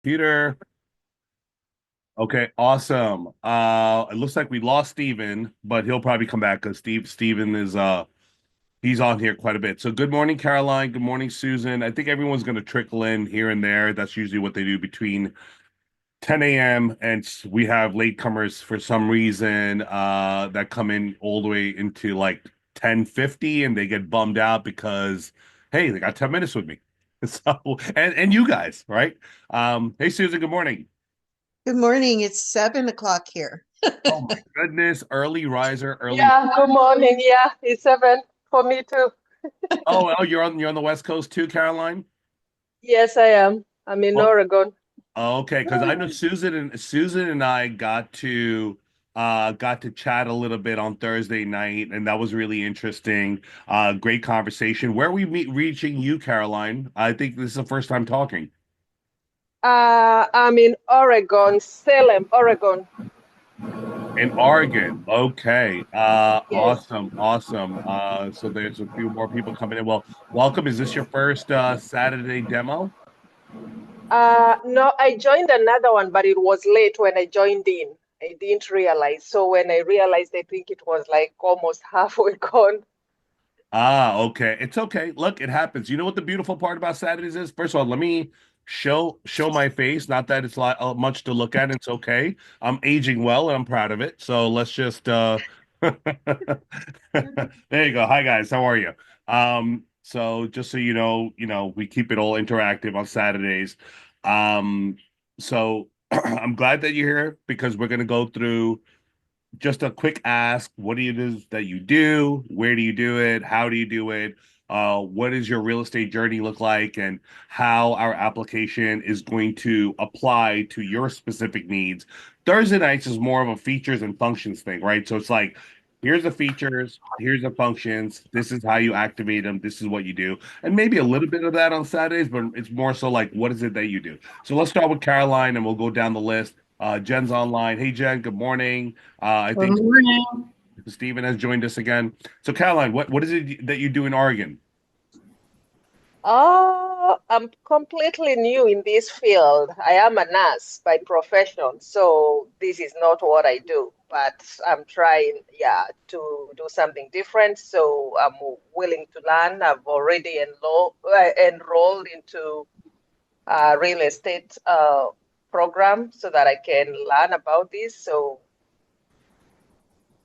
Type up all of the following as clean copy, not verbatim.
Peter. Okay, awesome. It looks like we lost Steven, but he'll probably come back because Steven is he's on here quite a bit. So good morning, Caroline. Good morning, Susan. I think everyone's gonna trickle in here and there. That's usually what they do between 10 a.m. and we have latecomers for some reason that come in all the way into like 10:50 and they get bummed out because hey, they got 10 minutes with me. So and you guys, right? Hey Susan, good morning. Good morning. It's 7 o'clock here. Oh my goodness, early riser, early. Yeah, good morning. Yeah, it's 7 for me too. Oh, you're on the West Coast too, Caroline? Yes, I am. I'm in Well, Oregon. okay, because I know Susan and I got to chat a little bit on Thursday night, and that was really interesting. Great conversation. Where are we reaching you, Caroline? I think this is the first time talking. I'm in Oregon, Salem, Oregon. In Oregon. Okay. Yes. Awesome, awesome. So there's a few more people coming in. Well, welcome. Is this your first Saturday demo? No, I joined another one, but it was late when I joined in. I didn't realize. So when I realized, I think it was like almost halfway gone. Okay. It's okay. Look, it happens. You know what the beautiful part about Saturdays is? First of all, let me show my face. Not that it's lot much to look at. It's okay. I'm aging well and I'm proud of it. So let's just there you go. Hi guys, how are you? So just so you know, we keep it all interactive on Saturdays. Um, so I'm glad that you're here because we're gonna go through just a quick ask. What do it is that you do? Where do you do it? How do you do it? What does your real estate journey look like? And how our application is going to apply to your specific needs. Thursday nights is more of a features and functions thing, right? So it's like, here's the features, here's the functions, this is how you activate them, this is what you do. And maybe a little bit of that on Saturdays, but it's more so like, what is it that you do? So let's start with Caroline and we'll go down the list. Jen's online. Hey, Jen, good morning. I Good think morning. Stephen has joined us again. So, Caroline, what is it that you do in Oregon? Oh, I'm completely new in this field. I am a nurse by profession, so this is not what I do, but I'm trying, yeah, to do something different. So I'm willing to learn. I've already enrolled into a real estate program so that I can learn about this. So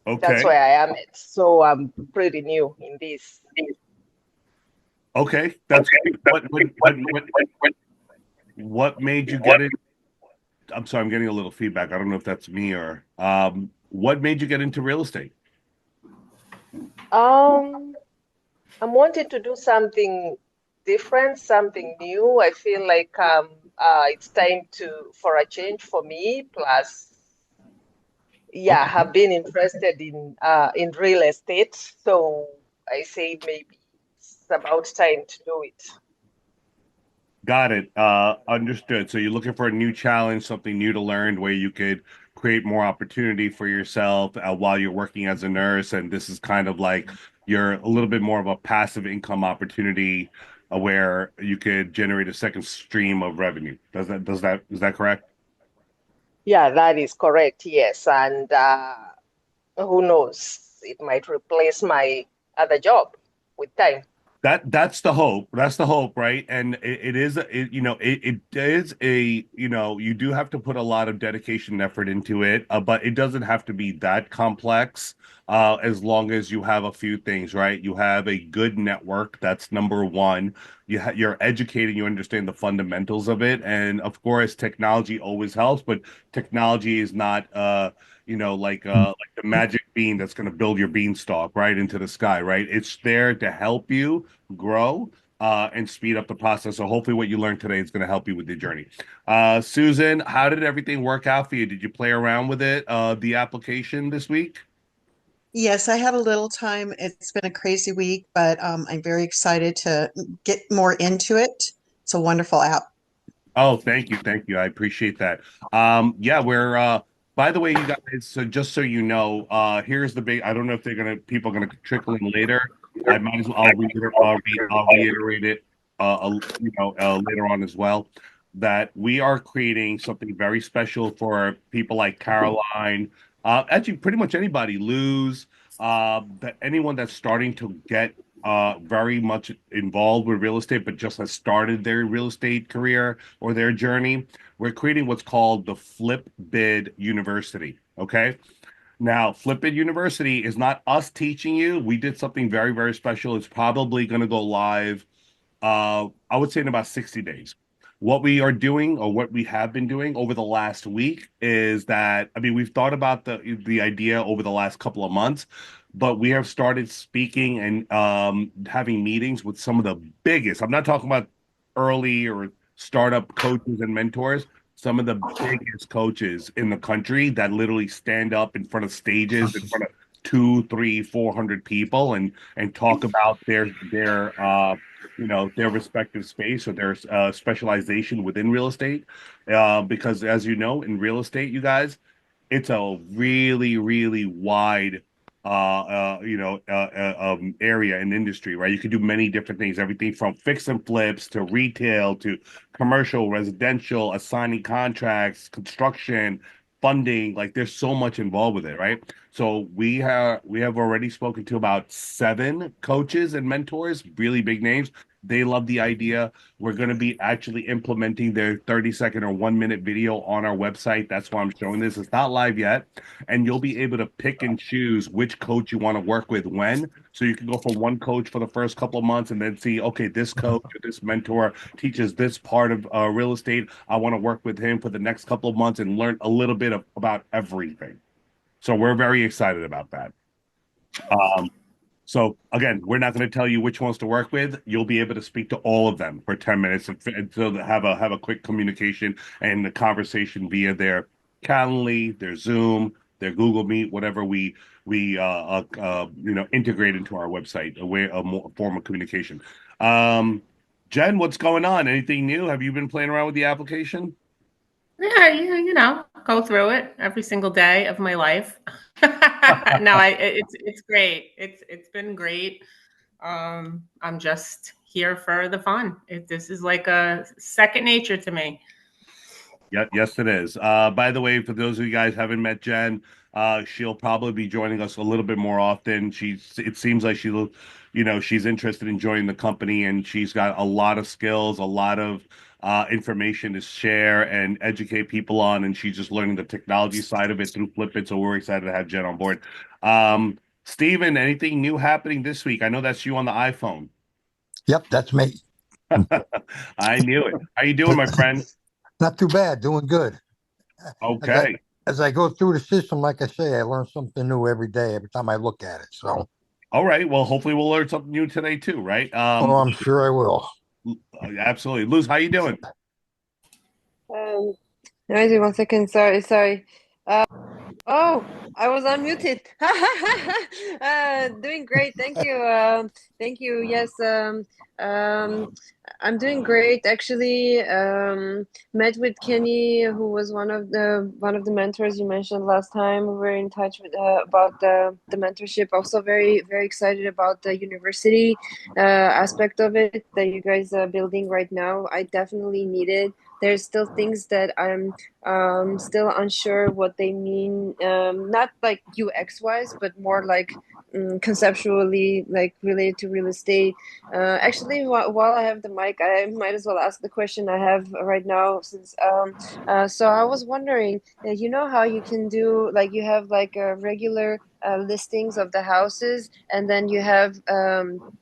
that's Okay, where I am at. So I'm pretty new in this. okay, that's great. What made you get it? I'm sorry, I'm getting a little feedback. I don't know if that's me or what made you get into real estate? Um, I'm wanting to do something different, something new. I feel like it's time to for a change for me. Plus, yeah, Okay, have been interested in real estate, so I say maybe it's about time to do it. got it. Understood. So you're looking for a new challenge, something new to learn, where you could create more opportunity for yourself while you're working as a nurse, and this is kind of like you're a little bit more of a passive income opportunity where you could generate a second stream of revenue. Does that is that correct? Yeah, that is correct. Yes, and who knows? It might replace my other job with time. That's the hope. That's the hope, right? And it is, it is you do have to put a lot of dedication and effort into it, but it doesn't have to be that complex. As long as you have a few things, right? You have a good network. That's number one. You're educated. You understand the fundamentals of it, and of course, technology always helps. But technology is not, like the magic bean that's going to build your beanstalk right into the sky, right? It's there to help you grow and speed up the process. So hopefully what you learned today is going to help you with your journey. Susan, how did everything work out for you? Did you play around with it, the application this week? Yes, I had a little time. It's been a crazy week, but I'm very excited to get more into it. It's a wonderful app. Oh, thank you. Thank you. I appreciate that. Yeah, we're by the way, you guys, so just so you know, here's the big I don't know if people are gonna trickle in later. I might as well I'll reiterate it later on as well. that we are creating something very special for people like Caroline, actually pretty much anybody, Luz, that anyone that's starting to get very much involved with real estate, but just has started their real estate career or their journey. We're creating what's called the FlippBidd University. Okay. Now, FlippBidd University is not us teaching you. We did something very, very special. It's probably going to go live, I would say in about 60 days. What we are doing, or what we have been doing over the last week, is that I mean, we've thought about the idea over the last couple of months, but we have started speaking and having meetings with some of the biggest. I'm not talking about early or startup coaches and mentors. Some of the biggest coaches in the country that literally stand up in front of stages in front of two, three, 400 people and talk about their respective space or their specialization within real estate. Because as you know, in real estate, you guys, it's a really, really wide area and industry, right? You can do many different things, everything from fix and flips to retail to commercial, residential, assigning contracts, construction, funding. Like there's so much involved with it, right? So we have already spoken to about 7 coaches and mentors, really big names. They love the idea. We're going to be actually implementing their 30-second or 1 minute video on our website. That's why I'm showing this. It's not live yet, and you'll be able to pick and choose which coach you want to work with when. So you can go for one coach for the first couple of months and then see, okay, this coach or this mentor teaches this part of real estate. I want to work with him for the next couple of months and learn a little bit about everything. So we're very excited about that. Um, so again, we're not going to tell you which ones to work with. You'll be able to speak to all of them for 10 minutes and so have a quick communication and a conversation via their Calendly, their Zoom, their Google Meet, whatever we integrate into our website, a form of communication. Um, Jen, what's going on? Anything new? Have you been playing around with the application? Yeah, go through it every single day of my life. No, it's great. It's been great. I'm just here for the fun. This is like a second nature to me. Yeah, yes, it is. By the way, for those of you guys who haven't met Jen, she'll probably be joining us a little bit more often. It seems like she's interested in joining the company, and she's got a lot of skills, a lot of information to share and educate people on, and she's just learning the technology side of it through FlippIt. So we're excited to have Jen on board. Steven, anything new happening this week? I know that's you on the iPhone. Yep, that's me. I knew it. How you doing, my friend? Not too bad, doing good. As I Okay. as I go through the system, like I say, I learn something new every day, every time I look at it. So, All right. Well, hopefully we'll learn something new today too, right? oh, I'm sure I will. Absolutely. Luz, how you doing? Um, Wait 1 second. Sorry. Uh, oh, I was unmuted. Doing great. Thank you. Thank you. Yes. Um, I'm doing great. Actually, met with Kenny, who was one of the mentors you mentioned last time. We were in touch with about the mentorship. Also, very very excited about the university aspect of it that you guys are building right now. I definitely need it. There's still things that I'm still unsure what they mean, not like UX wise, but more like conceptually, like related to real estate. Actually, while I have the mic, I might as well ask the question I have right now. Since so I was wondering, you know how you can do like you have like a regular listings of the houses, and then you have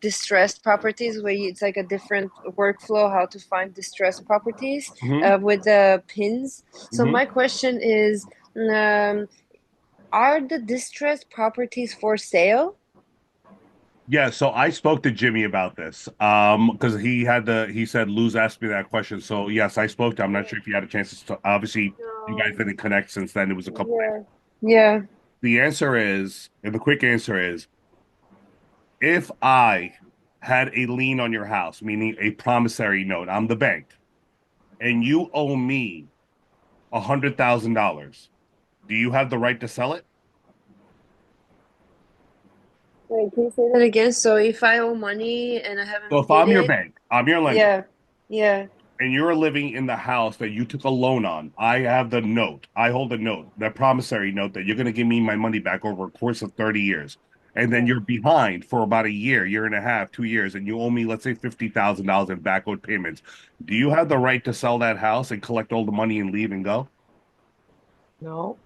distressed properties where it's like a different workflow how to find distressed properties Hmm. with the pins. So Hmm. my question is, um, are the distressed properties for sale? Yeah, so I spoke to Jimmy about this. Because he said Luz asked me that question. So yes, I spoke to him. I'm not sure if you had a chance to obviously you guys No. didn't connect since then. It was a couple days. Yeah. Yeah. The answer is, and the quick answer is, if I had a lien on your house, meaning a promissory note, I'm the bank, and you owe me $100,000, do you have the right to sell it? Wait, can you say that again? So if I owe money and I So haven't if paid I'm your it, bank, I'm your lender. yeah, yeah. and you're living in the house that you took a loan on, I have the note. I hold the note, that promissory note that you're going to give me my money back over a course of 30 years. And then you're behind for about a year and a half, 2 years, and you owe me, let's say, $50,000 in back owed payments. Do you have the right to sell that house and collect all the money and leave and go? No.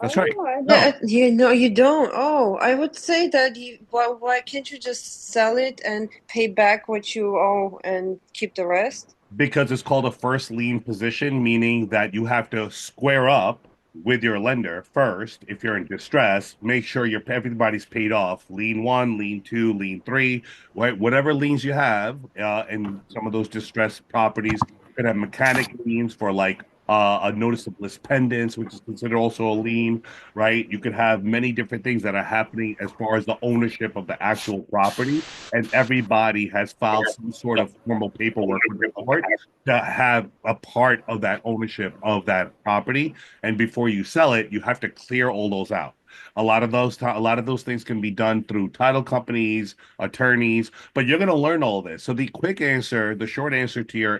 That's right. Oh, No, you know, you don't. Oh, I would say that why can't you just sell it and pay back what you owe and keep the rest? because it's called a first lien position, meaning that you have to square up with your lender first. If you're in distress, make sure everybody's paid off. Lien one, lien two, lien three, right? Whatever liens you have, and some of those distressed properties could have mechanic liens for like a notice of list pendants, which is considered also a lien, right? You could have many different things that are happening as far as the ownership of the actual property, and everybody has filed some sort of formal paperwork with the court to have a part of that ownership of that property. And before you sell it, you have to clear all those out. A lot of those things can be done through title companies, attorneys, but you're going to learn all this. So the quick answer, the short answer to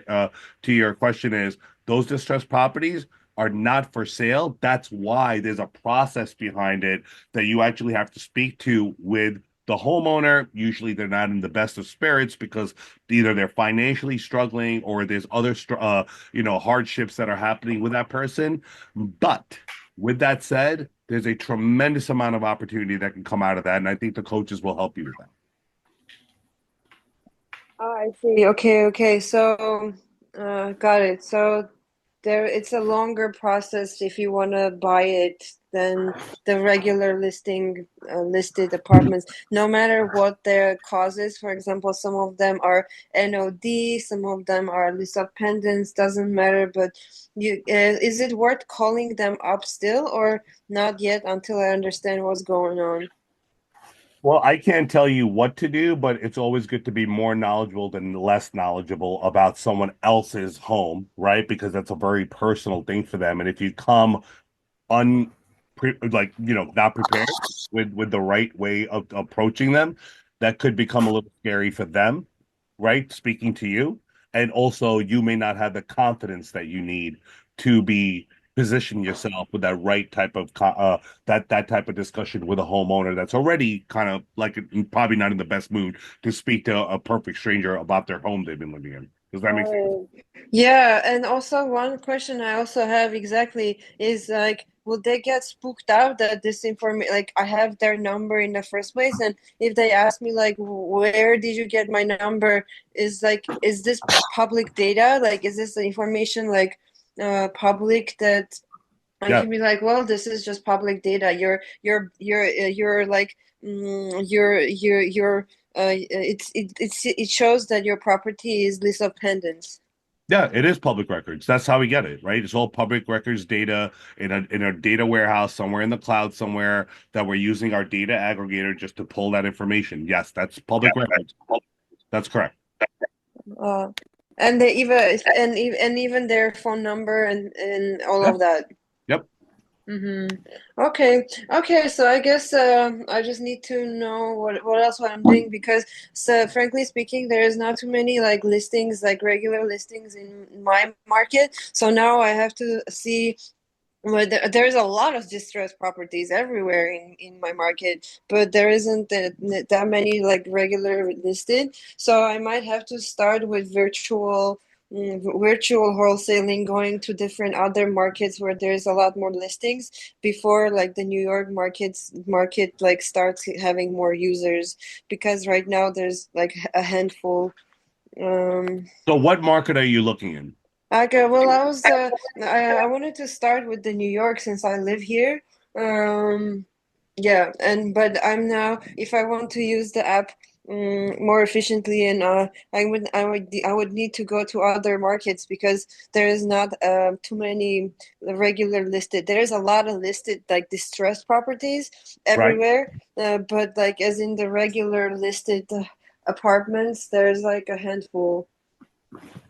your question is those distressed properties are not for sale. That's why there's a process behind it that you actually have to speak to with the homeowner. Usually they're not in the best of spirits because either they're financially struggling or there's other hardships that are happening with that person. But with that said, there's a tremendous amount of opportunity that can come out of that, and I think the coaches will help you with that. Oh, I see. Okay. So, got it. So it's a longer process if you want to buy it than the regular listed apartments, no matter what their causes. For example, some of them are NOD, some of them are list of pendants, doesn't matter. But is it worth calling them up still or not yet until I understand what's going on? Well, I can't tell you what to do, but it's always good to be more knowledgeable than less knowledgeable about someone else's home, right? Because that's a very personal thing for them. And if you come un not prepared with the right way of approaching them, that could become a little scary for them, right? Speaking to you, and also you may not have the confidence that you need to be position yourself with that right type of that type of discussion with a homeowner that's already kind of like probably not in the best mood to speak to a perfect stranger about their home they've been living in. Does that make sense? Oh, yeah, and also one question I also have exactly is like, will they get spooked out that this information, like I have their number in the first place, and if they ask me like, where did you get my number? Is this public data? Like, is this the information like public that I Yeah. can be like, well, this is just public data. You're like, it shows that your property is list of pendants. Yeah, it is public records. That's how we get it, right? It's all public records data in a data warehouse somewhere in the cloud somewhere that we're using our data aggregator just to pull that information. Yes, that's public records. That's correct. Uh, and they and even their phone number and all Yeah. of that. Yep. Okay. So I guess I just need to know what I'm doing because, so frankly speaking, there is not too many like listings, like regular listings in my market. So now I have to see. Well, there's a lot of distressed properties everywhere in my market, but there isn't that many like regular listed. So I might have to start with virtual wholesaling, going to different other markets where there's a lot more listings before like the New York market like starts having more users because right now there's like a handful. Um, So what market are you looking in? Okay, well, I wanted to start with the New York since I live here. Um, yeah, but I'm now if I want to use the app more efficiently, and I would need to go to other markets because there is not too many regular listed. There is a lot of listed like distressed properties Right? everywhere, but like as in the regular listed apartments, there's like a handful.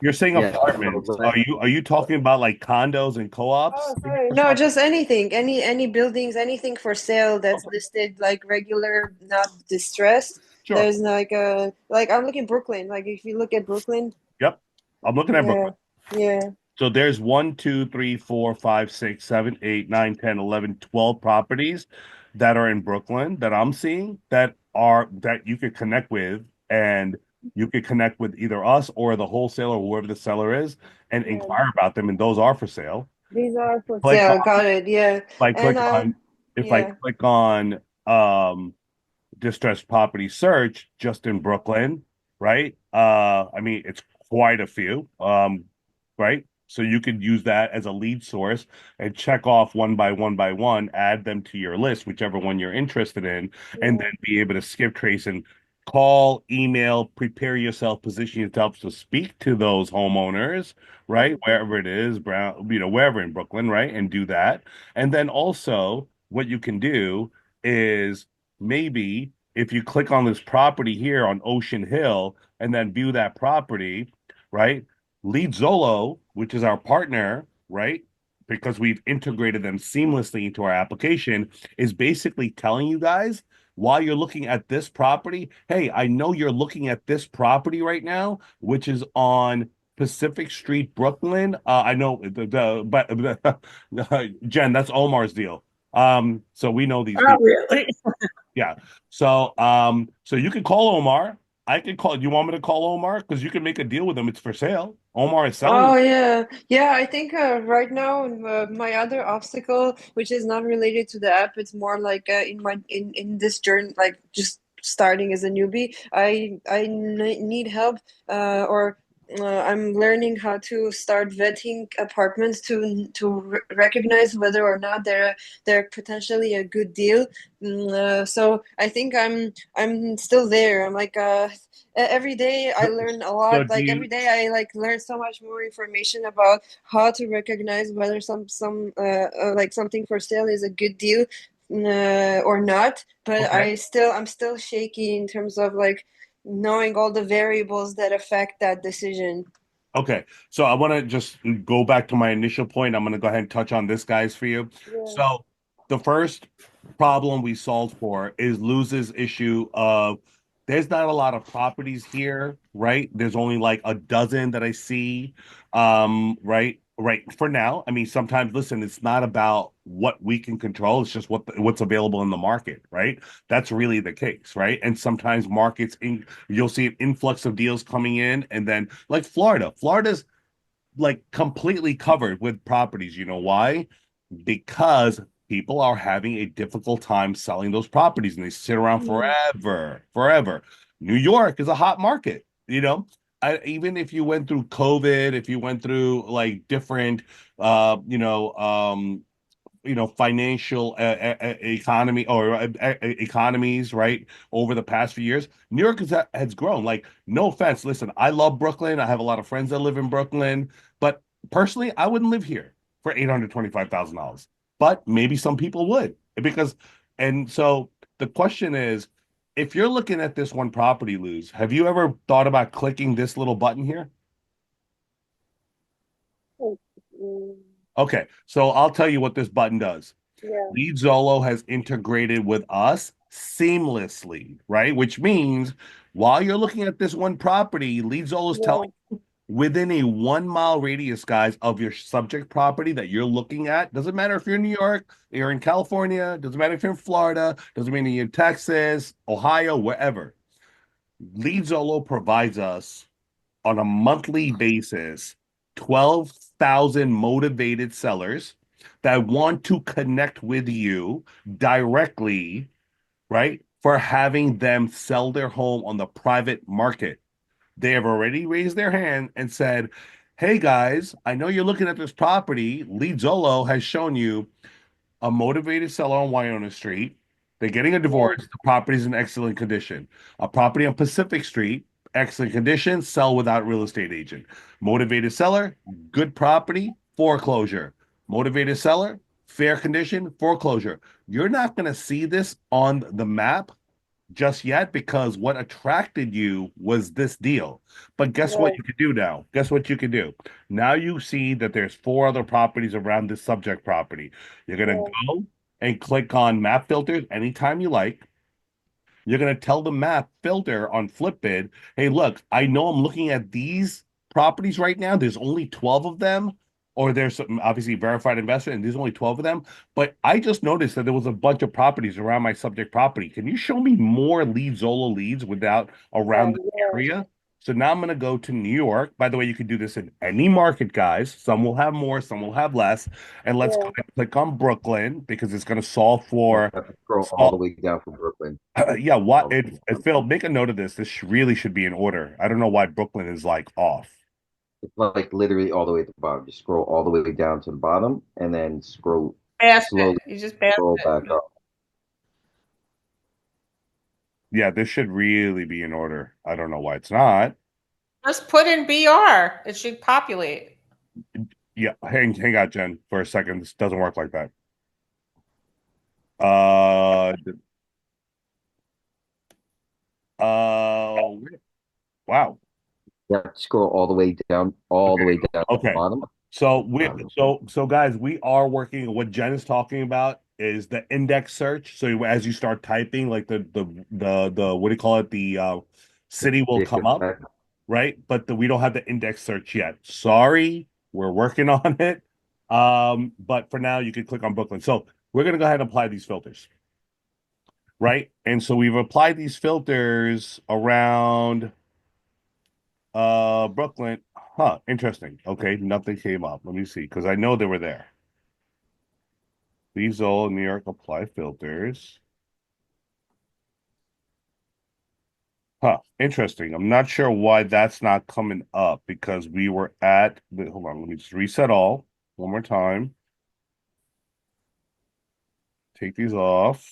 You're saying Yeah. apartments. Are you talking about like condos and co-ops? Oh, sorry. No, just anything, any buildings, anything for sale that's listed like regular, not distressed. Sure. There's like I'm looking Brooklyn. Like if you look at Brooklyn, Yep. I'm looking at Yeah. Brooklyn. Yeah. So there's 1, 2, 3, 4, 5, 6, 7, 8, 9, 10, 11, 12 properties that are in Brooklyn that I'm seeing that you could connect with, and you could connect with either us or the wholesaler or whoever the seller is and Yeah. inquire about them, and those are for sale. These are for Click sale. on, Got it. Yeah. if I And click on, if I yeah. click on distressed property search just in Brooklyn, right? I mean, it's quite a few, right? So you could use that as a lead source and check off one by one, add them to your list, whichever one you're interested in, and Yeah. then be able to skip trace and call, email, prepare yourself, position yourself to speak to those homeowners, right? Mhm. Wherever it is, Brown, wherever in Brooklyn, right? And do that. And then also what you can do is maybe if you click on this property here on Ocean Hill and then view that property, right? Lead Zolo, which is our partner, right? Because we've integrated them seamlessly into our application, is basically telling you guys while you're looking at this property, hey, I know you're looking at this property right now, which is on Pacific Street, Brooklyn. I know but Jen, that's Omar's deal. So we know these Oh, people. really? Yeah. So you can call Omar. I can call. You want me to call Omar? Because you can make a deal with him. It's for sale. Omar is selling. Oh yeah, yeah. I think right now my other obstacle, which is not related to the app, it's more like in this journey, like just starting as a newbie. I need help, or I'm learning how to start vetting apartments to recognize whether or not they're potentially a good deal. So I think I'm still there. I'm like every day I learn a So lot. do Like every you? day I like learn so much more information about how to recognize whether like something for sale is a good deal or not. But Okay. I'm still shaky in terms of like knowing all the variables that affect that decision. Okay. So I want to just go back to my initial point. I'm going to go ahead and touch on this, guys, for you. Yeah, So the first problem we solved for is Luz's issue of there's not a lot of properties here, right? There's only like a dozen that I see. Right, right. For now, I mean, sometimes listen, it's not about what we can control, it's just what's available in the market, right? That's really the case, right? And sometimes you'll see an influx of deals coming in, and then like Florida's like completely covered with properties. You know why? Because people are having a difficult time selling those properties and they sit around mm, forever. New York is a hot market, even if you went through COVID, if you went through like different financial economy or economies, right, over the past few years, New York has grown. Like, no offense, listen, I love Brooklyn. I have a lot of friends that live in Brooklyn, but personally, I wouldn't live here for $825,000. But maybe some people would and so the question is, if you're looking at this one property, Lose, have you ever thought about clicking this little button here? mm, Okay, so I'll tell you what this button does. yeah, Lead Zolo has integrated with us seamlessly, right? Which means while you're looking at this one property, Lead Zolo is yeah, telling within a 1 mile radius, guys, of your subject property that you're looking at. Doesn't matter if you're in New York, you're in California, doesn't matter if you're in Florida, doesn't matter if you're in Texas, Ohio, wherever. Lead Zolo provides us on a monthly basis 12,000 motivated sellers that want to connect with you directly, right? For having them sell their home on the private market. They have already raised their hand and said, hey guys, I know you're looking at this property. Lee Zolo has shown you a motivated seller on Wyona Street. They're getting a yeah, divorce. The property's in excellent condition. A property on Pacific Street, excellent condition, sell without real estate agent. Motivated seller, good property, foreclosure. Motivated seller, fair condition, foreclosure. You're not going to see this on the map just yet because what attracted you was this deal. But guess what yeah, you can do now? Guess what you can do? Now you see that there's four other properties around this subject property. You're gonna yeah, go and click on map filters anytime you like. You're gonna tell the map filter on FlippBidd, hey, look, I know I'm looking at these properties right now. There's only 12 of them, or there's some obviously verified investment, and there's only 12 of them. But I just noticed that there was a bunch of properties around my subject property. Can you show me more lead Zola leads without around the Yeah. area? So now I'm going to go to New York. By the way, you can do this in any market, guys. Some will have more, some will have less. And let's go Yeah. ahead and click on Brooklyn because it's going to solve You for have to scroll all the solve, way down from Brooklyn. yeah, what All the way down. Phil, make a note of this. This really should be in order. I don't know why Brooklyn is like off. It's like literally all the way to the bottom. Just scroll all the way down to the bottom and then scroll Passed slowly it. You just passed scroll it. back up. Yeah, this should really be in order. I don't know why it's not. Just put in BR. It should populate. Yeah, hang out, Jen, for a second. This doesn't work like that. Uh, uh, wow. You have to scroll all the way down to the Okay. bottom. So guys, we are working. What Jen is talking about is the index search. So as you start typing, like the what do you call it? The city will come up, right? But we don't have the index search yet. Sorry, we're working on it. But for now, you can click on Brooklyn. So we're gonna go ahead and apply these filters, right? And so we've applied these filters around Brooklyn. Huh, interesting. Okay, nothing came up. Let me see, because I know they were there. These all New York apply filters. Huh, interesting. I'm not sure why that's not coming up because we were at hold on, let me just reset all one more time. Take these off.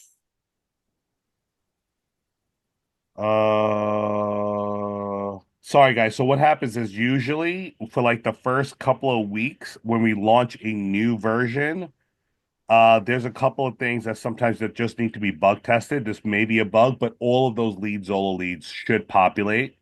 Sorry guys. So what happens is usually for like the first couple of weeks when we launch a new version, there's a couple of things that sometimes that just need to be bug tested. This may be a bug, but all of those lead Zola leads should populate.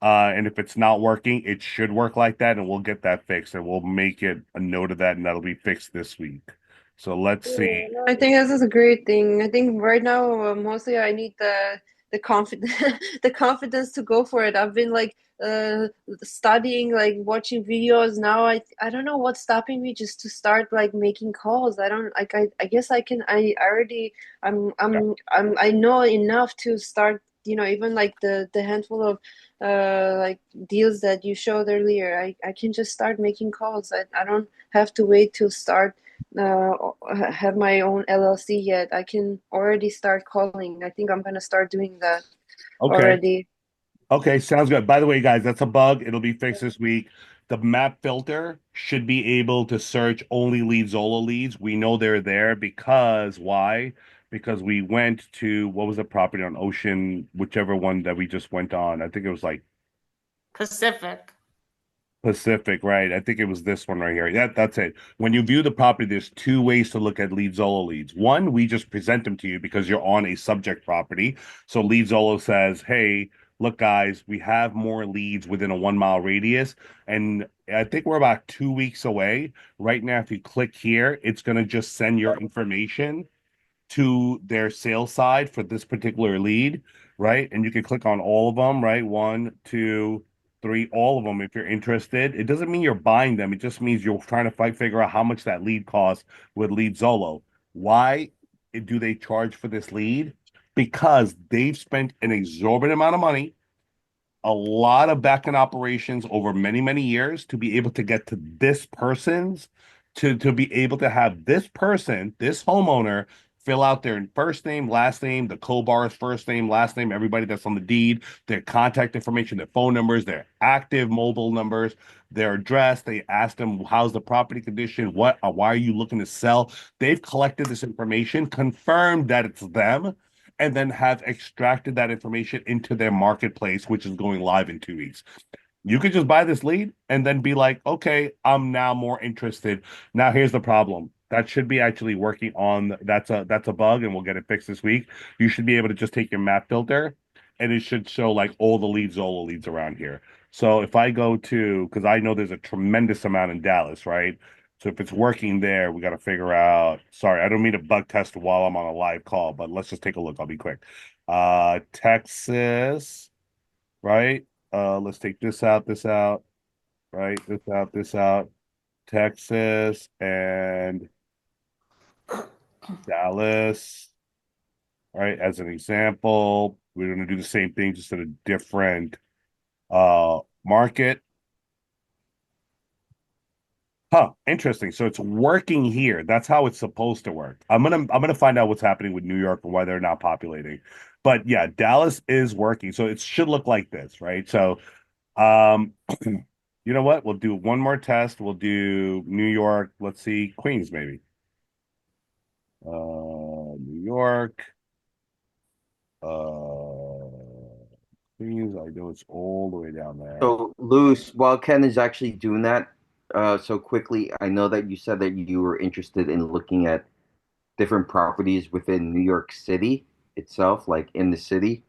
And if it's not working, it should work like that, and we'll get that fixed, and we'll make it a note of that, and that'll be fixed this week. So let's see. Yeah, no, I think this is a great thing. I think right now, mostly I need the confidence the confidence to go for it. I've been like studying, like watching videos. Now I don't know what's stopping me just to start like making calls. I don't like I guess I can I already I know enough to start, even like the handful of like deals that you showed earlier. I can just start making calls. I don't have to wait to start uh, have my own LLC yet. I can already start calling. I think I'm gonna start doing that Okay. already. Okay, sounds good. By the way, guys, that's a bug. It'll be fixed this week. The map filter should be able to search only lead Zola leads. We know they're there because why? Because we went to what was the property on Ocean, whichever one that we just went on. I think it was like Pacific. Pacific, right? I think it was this one right here. Yeah, that's it. When you view the property, there's two ways to look at lead Zolo leads. One, we just present them to you because you're on a subject property. So lead Zolo says, hey, look, guys, we have more leads within a 1 mile radius. And I think we're about 2 weeks away. Right now, if you click here, it's going to just send your information to their sales side for this particular lead, right? And you can click on all of them, right? One, two, three, all of them if you're interested. It doesn't mean you're buying them. It just means you're trying to figure out how much that lead costs with Lead Zolo. Why do they charge for this lead? Because they've spent an exorbitant amount of money, a lot of backend operations over many, many years to be able to get to this person's to be able to have this person, this homeowner, fill out their first name, last name, the co-borrower's first name, last name, everybody that's on the deed, their contact information, their phone numbers, their active mobile numbers, their address. They ask them, how's the property condition? Why are you looking to sell? They've collected this information, confirmed that it's them, and then have extracted that information into their marketplace, which is going live in 2 weeks. You could just buy this lead and then be like, okay, I'm now more interested. Now here's the problem. That should be actually working on that's a bug and we'll get it fixed this week. You should be able to just take your map filter and it should show like all the leads, Zola leads around here. So if I go to, because I know there's a tremendous amount in Dallas, right? So if it's working there, we got to figure out. Sorry, I don't mean to bug test while I'm on a live call, but let's just take a look. I'll be quick. Texas, right? Let's take this out, this out. right? This out. Texas and Dallas, right? As an example, we're going to do the same thing, just in a different market. Huh, interesting. So it's working here. That's how it's supposed to work. I'm gonna find out what's happening with New York and why they're not populating. But yeah, Dallas is working. So it should look like this, right? So um you know what? We'll do one more test. We'll do New York. Let's see, Queens maybe. New York, uh Queens. I know it's all the way down there. So, Luz, while Ken is actually doing that so quickly, I know that you said that you were interested in looking at different properties within New York City itself, like in the city.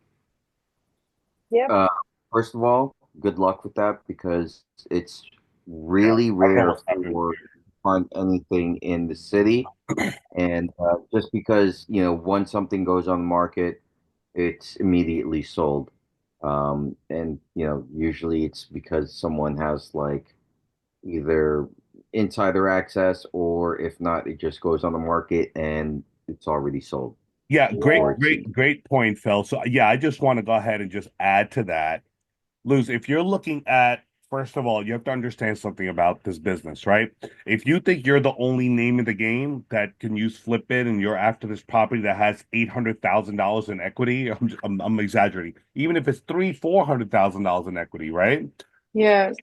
Yep. Uh, First of all, good luck with that because it's Yeah, really I don't know rare what's happening. for find anything in the city. And just because, once something goes on the market, it's immediately sold. And, usually it's because someone has like either insider access or if not, it just goes on the market and it's already sold Yeah, before Yeah. it's. great point, Phil. So yeah, I just want to go ahead and just add to that. Luz, if you're looking at, first of all, you have to understand something about this business, right? If you think you're the only name in the game that can use FlippBidd and you're after this property that has $800,000 in equity, I'm exaggerating. Even if it's $400,000 in equity, right? Yeah.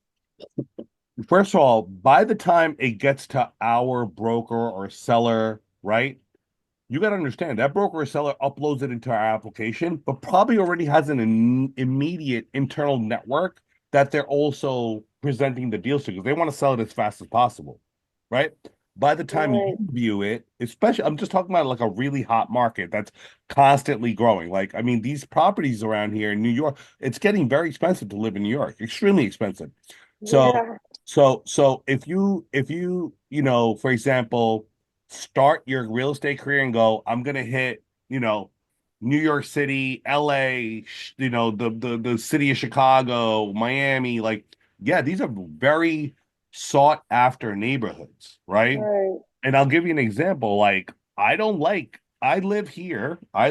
First of all, by the time it gets to our broker or seller, right? You got to understand that broker or seller uploads it into our application, but probably already has an immediate internal network that they're also presenting the deals to because they want to sell it as fast as possible, right? By the time you Right. view it, especially, I'm just talking about like a really hot market that's constantly growing. Like, I mean, these properties around here in New York, it's getting very expensive to live in New York, extremely expensive. So, Yeah. so for example, start your real estate career and go, I'm gonna hit, New York City, LA, the city of Chicago, Miami, like, yeah, these are very sought after neighborhoods, right? Right. And I'll give you an example. Like, I live here. I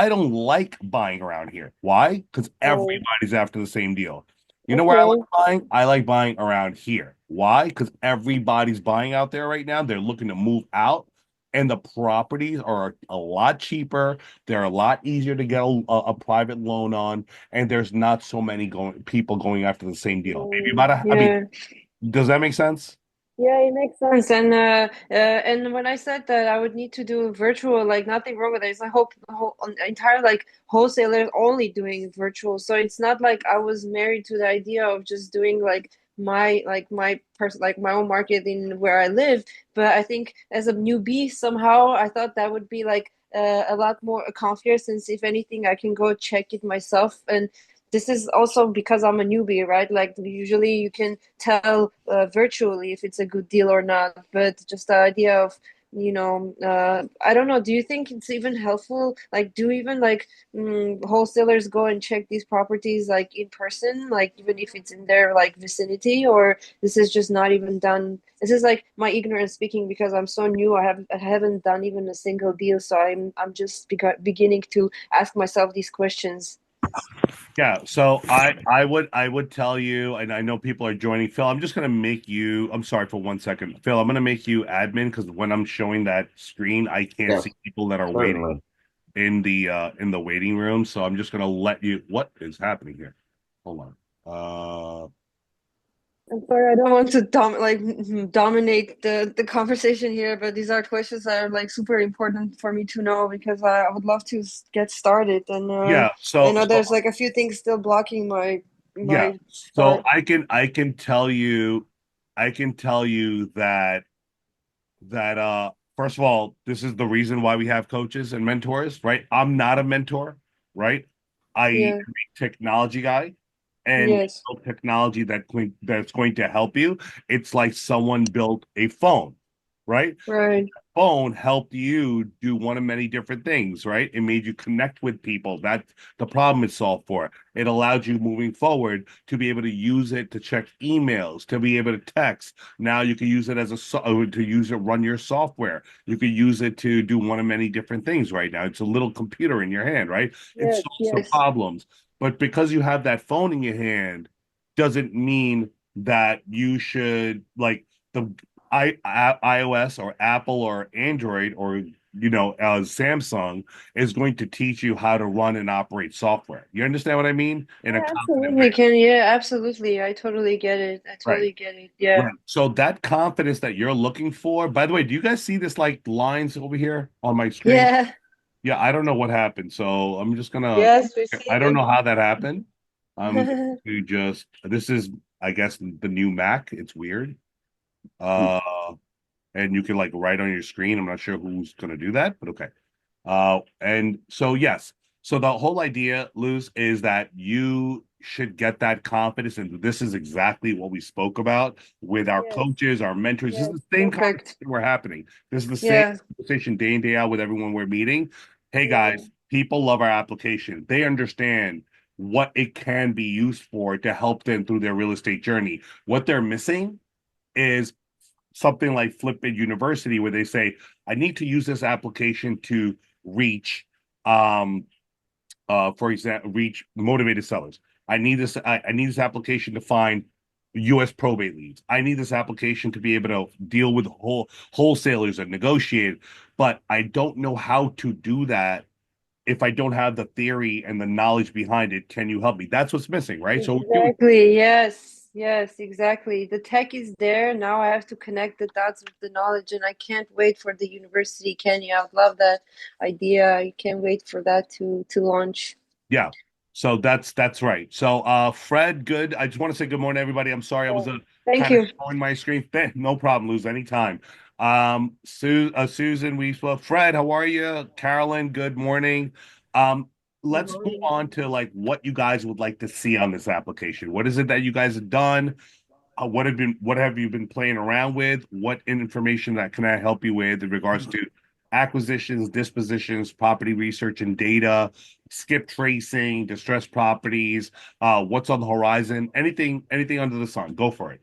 don't like buying around here. Why? Because Right. everybody's after the same deal. You know where I like Okay. buying? I like buying around here. Why? Because everybody's buying out there right now. They're looking to move out, and the properties are a lot cheaper. They're a lot easier to get a private loan on, and there's not so many people going after the same deal. Maybe I mean, Yeah. does that make sense? Yeah, it makes sense. And when I said that I would need to do virtual, like nothing wrong with it. It's I hope the whole entire like wholesalers only doing virtual. So it's not like I was married to the idea of just doing my person like my own market in where I live. But I think as a newbie, somehow I thought that would be like a lot more comfier since if anything I can go check it myself and this is also because I'm a newbie, right? Like usually you can tell virtually if it's a good deal or not, but just the idea of I don't know. Do you think it's even helpful? Like, do even like wholesalers go and check these properties like in person, like even if it's in their like vicinity, or this is just not even done? This is like my ignorance speaking because I'm so new. I haven't done even a single deal, so I'm just beginning to ask myself these questions. Yeah, so I would tell you, and I know people are joining. Phil, I'm just gonna make you. I'm sorry for 1 second, Phil. I'm gonna make you admin because when I'm showing that screen, I can't Yes, see people that are waiting certainly. in the waiting room. So I'm just gonna let you. What is happening here? Hold on. I'm sorry, I don't want to dominate the conversation here, but these are questions that are like super important for me to know because I would love to get started. And Yeah. I So know so there's like a few things still blocking my yeah. my So start. I can tell you that first of all, this is the reason why we have coaches and mentors, right? I'm not a mentor, right? I am Yeah. a technology guy, and Yes. technology that's going to help you. It's like someone built a phone. right? Right. Phone helped you do one of many different things, right? It made you connect with people. That's the problem it's solved for. It allowed you moving forward to be able to use it to check emails, to be able to text. Now you can use it as to use it run your software. You could use it to do one of many different things right now. It's a little computer in your hand, right? It Yes, solves the yes. problems. But because you have that phone in your hand, doesn't mean that you should like the iOS or Apple or Android or Samsung is going to teach you how to run and operate software. You understand what I mean? In a Yeah, confident absolutely, way. Ken. Yeah, absolutely. I totally get it. I Right. totally get it. Yeah. Right. So that confidence that you're looking for, by the way, do you guys see this like lines over here on my screen? Yeah. Yeah, I don't know what happened. So I'm just gonna, Yes, we see I don't them. know how that happened. I'm to just, this is, I guess, the new Mac. It's weird. Uh, and you can like write on your screen. I'm not sure who's going to do that, but okay. And so yes, so the whole idea, Luz, is that you should get that confidence, and this is exactly what we spoke about with our Yes. coaches, our mentors. This is Yes. the same Perfect. conversation we're happening. This is the same Yeah. conversation day in day out with everyone we're meeting. Hey Yeah. guys, people love our application. They understand what it can be used for to help them through their real estate journey. What they're missing is something like FlippBidd University, where they say, I need to use this application to reach, for example, reach motivated sellers. I need this application to find U.S. probate leads. I need this application to be able to deal with wholesalers and negotiate. But I don't know how to do that if I don't have the theory and the knowledge behind it. Can you help me? That's what's missing, right? So we're doing. Exactly. Yes. Yes, exactly. The tech is there. Now I have to connect the dots with the knowledge, and I can't wait for the university, Kenya. I would love that idea. I can't wait for that to launch. Yeah. So that's right. So Fred, good. I just want to say good morning, everybody. I'm sorry I was Yeah. Thank kind of you. showing my screen. No problem, lose anytime. Susan, we spoke. Fred, how are you? Carolyn, good morning. Um, Good let's move morning. on to like what you guys would like to see on this application. What is it that you guys have done? What have you been playing around with? What information that can I help you with in regards to acquisitions, dispositions, property research and data, skip tracing, distressed properties, what's on the horizon, anything under the sun. Go for it.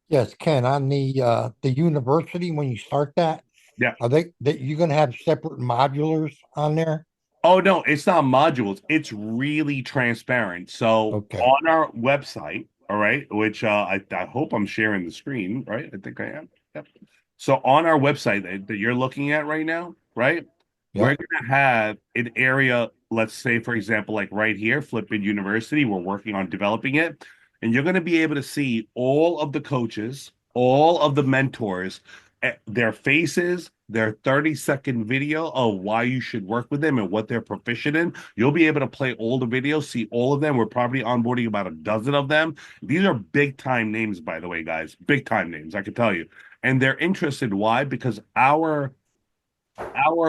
Yes, Ken, on the university, when you start that, Yeah. are they that you're gonna have separate modulars on there? Oh no, it's not modules. It's really transparent. So Okay. on our website, all right, which I hope I'm sharing the screen, right? I think I am. Yep. So on our website that you're looking at right now, right? We're Yep. gonna have an area, let's say, for example, like right here, FlippBidd University. We're working on developing it, and you're gonna be able to see all of the coaches, all of the mentors, their faces, their 30-second video of why you should work with them and what they're proficient in. You'll be able to play all the videos, see all of them. We're probably onboarding about a dozen of them. These are big time names, by the way, guys. Big time names, I can tell you. And they're interested. Why? Because our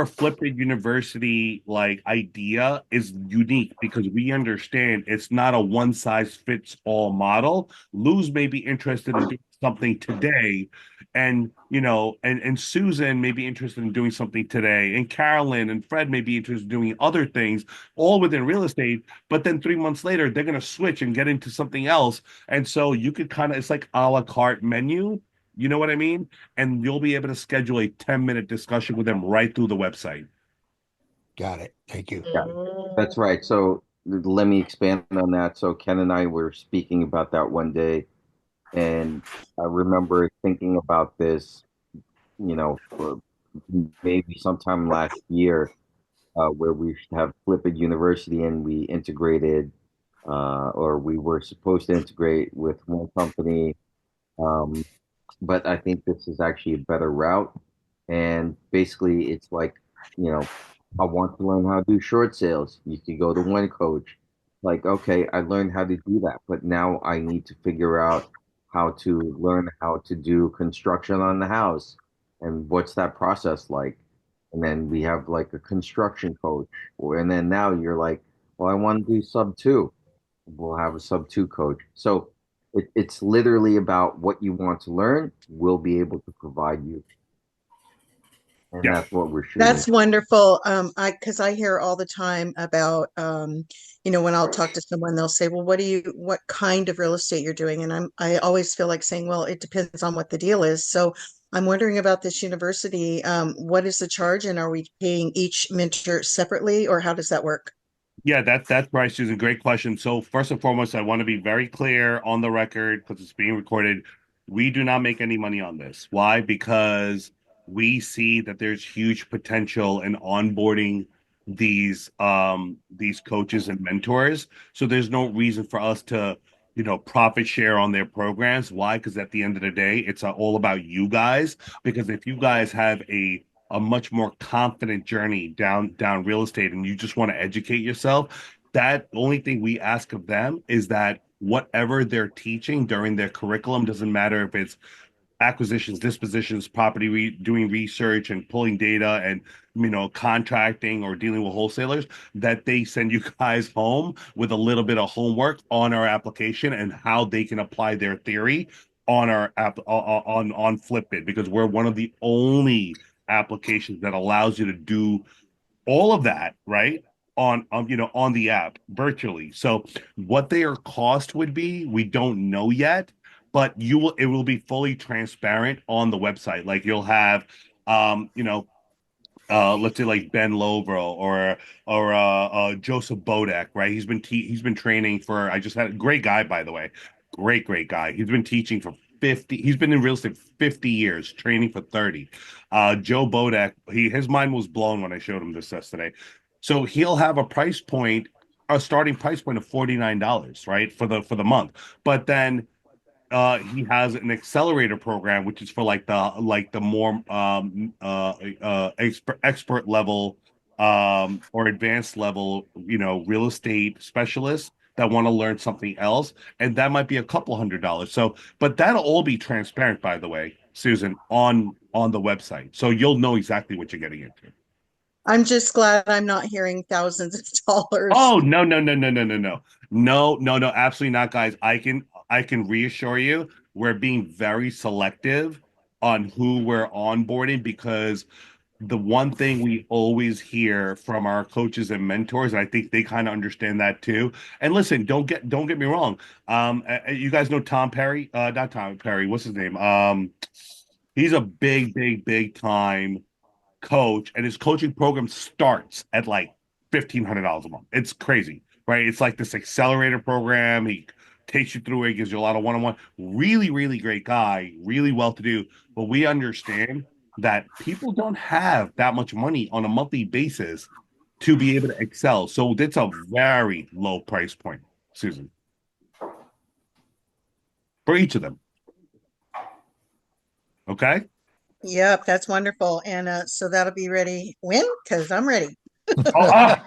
flipping university like idea is unique because we understand it's not a one size fits all model. Luz may be interested in doing something today, and and Susan may be interested in doing something today, and Carolyn and Fred may be interested in doing other things, all within real estate. But then 3 months later, they're going to switch and get into something else, and so you could kind of, it's like a la carte menu. You know what I mean? And you'll be able to schedule a 10-minute discussion with them right through the website. Got it. Thank you. Yeah, Mm. that's right. So let me expand on that. So Ken and I were speaking about that one day, and I remember thinking about this, for maybe sometime last year, where we should have Flipped University and we integrated, or we were supposed to integrate with one company. Um, but I think this is actually a better route. And basically, it's like, you know, I want to learn how to do short sales. You could go to one coach. Like, okay, I learned how to do that, but now I need to figure out how to learn how to do construction on the house and what's that process like. And then we have like a construction coach. And then now you're like, well, I want to do sub two. We'll have a sub two coach. So It's literally about what you want to learn. We'll be able to provide you, and Yeah. that's what we're shooting. That's wonderful. Because I hear all the time about, when I'll talk to someone, they'll say, "Well, what kind of real estate you're doing?" And I always feel like saying, "Well, it depends on what the deal is." So I'm wondering about this university. What is the charge, and are we paying each mentor separately, or how does that work? Yeah, that's right, Susan. Great question. So first and foremost, I want to be very clear on the record because it's being recorded. We do not make any money on this. Why? Because we see that there's huge potential in onboarding these coaches and mentors. So there's no reason for us to, profit share on their programs. Why? Because at the end of the day, it's all about you guys. Because if you guys have a much more confident journey down real estate and you just want to educate yourself, that only thing we ask of them is that whatever they're teaching during their curriculum, doesn't matter if it's acquisitions, dispositions, doing research and pulling data and contracting or dealing with wholesalers, that they send you guys home with a little bit of homework on our application and how they can apply their theory on our app on FlippBidd, because we're one of the only applications that allows you to do all of that, right? On the app virtually. So what their cost would be, we don't know yet, but it will be fully transparent on the website. Like you'll have let's say like Ben Lovro or Joseph Bodek, right? He's been training for. I just had a great guy, by the way, great guy. He's been teaching for 50. He's been in real estate 50 years, training for 30. Joe Bodek, his mind was blown when I showed him this yesterday. So he'll have a starting price point of $49, right, for the month. But then he has an accelerator program which is for like the more expert level or advanced level, real estate specialists that want to learn something else, and that might be a couple $100. So but that'll all be transparent, by the way, Susan, on the website, so you'll know exactly what you're getting into. I'm just glad I'm not hearing thousands of dollars. Oh, no, no, no, no, no, no, no. No, no, no, absolutely not, guys. I can reassure you, we're being very selective on who we're onboarding, because the one thing we always hear from our coaches and mentors, and I think they kind of understand that too. And listen, don't get me wrong. You guys know Tom Perry? Not Tom Perry, what's his name? He's a big time coach, and his coaching program starts at like $1,500 a month. It's crazy, right? It's like this accelerator program. He takes you through it, gives you a lot of one-on-one. Really great guy, really well to do. But we understand that people don't have that much money on a monthly basis to be able to excel. So that's a very low price point, Susan, for each of them. Okay. Yep, that's wonderful. And so that'll be ready when? Because I'm ready. Oh,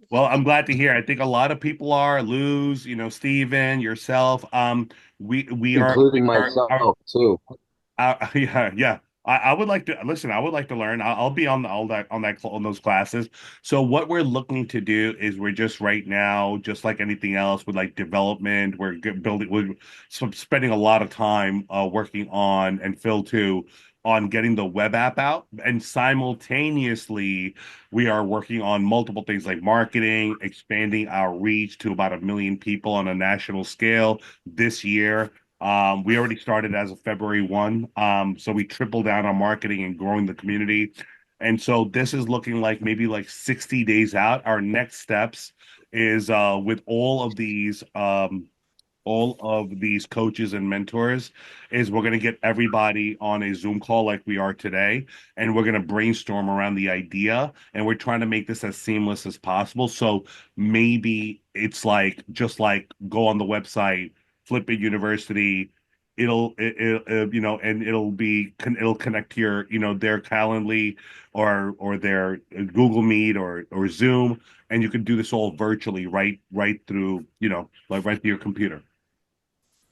well, I'm glad to hear. I think a lot of people are. Luz, Steven, yourself. We Including are myself too. yeah, yeah. I would like to listen. I would like to learn. I'll be on all that on those classes. So what we're looking to do is we're just right now, just like anything else with like development, building. We're spending a lot of time working on, and Phil too, on getting the web app out, and simultaneously we are working on multiple things like marketing, expanding our reach to about 1 million people on a national scale this year. We already started as of February 1. So we tripled down on marketing and growing the community. And so this is looking like maybe like 60 days out. Our next steps is with all of these coaches and mentors, is we're going to get everybody on a Zoom call like we are today, and we're going to brainstorm around the idea, and we're trying to make this as seamless as possible. So maybe it's like just like go on the website, Flip It University. And it'll connect to your, their Calendly or their Google Meet or Zoom, and you can do this all virtually, right through, like right through your computer.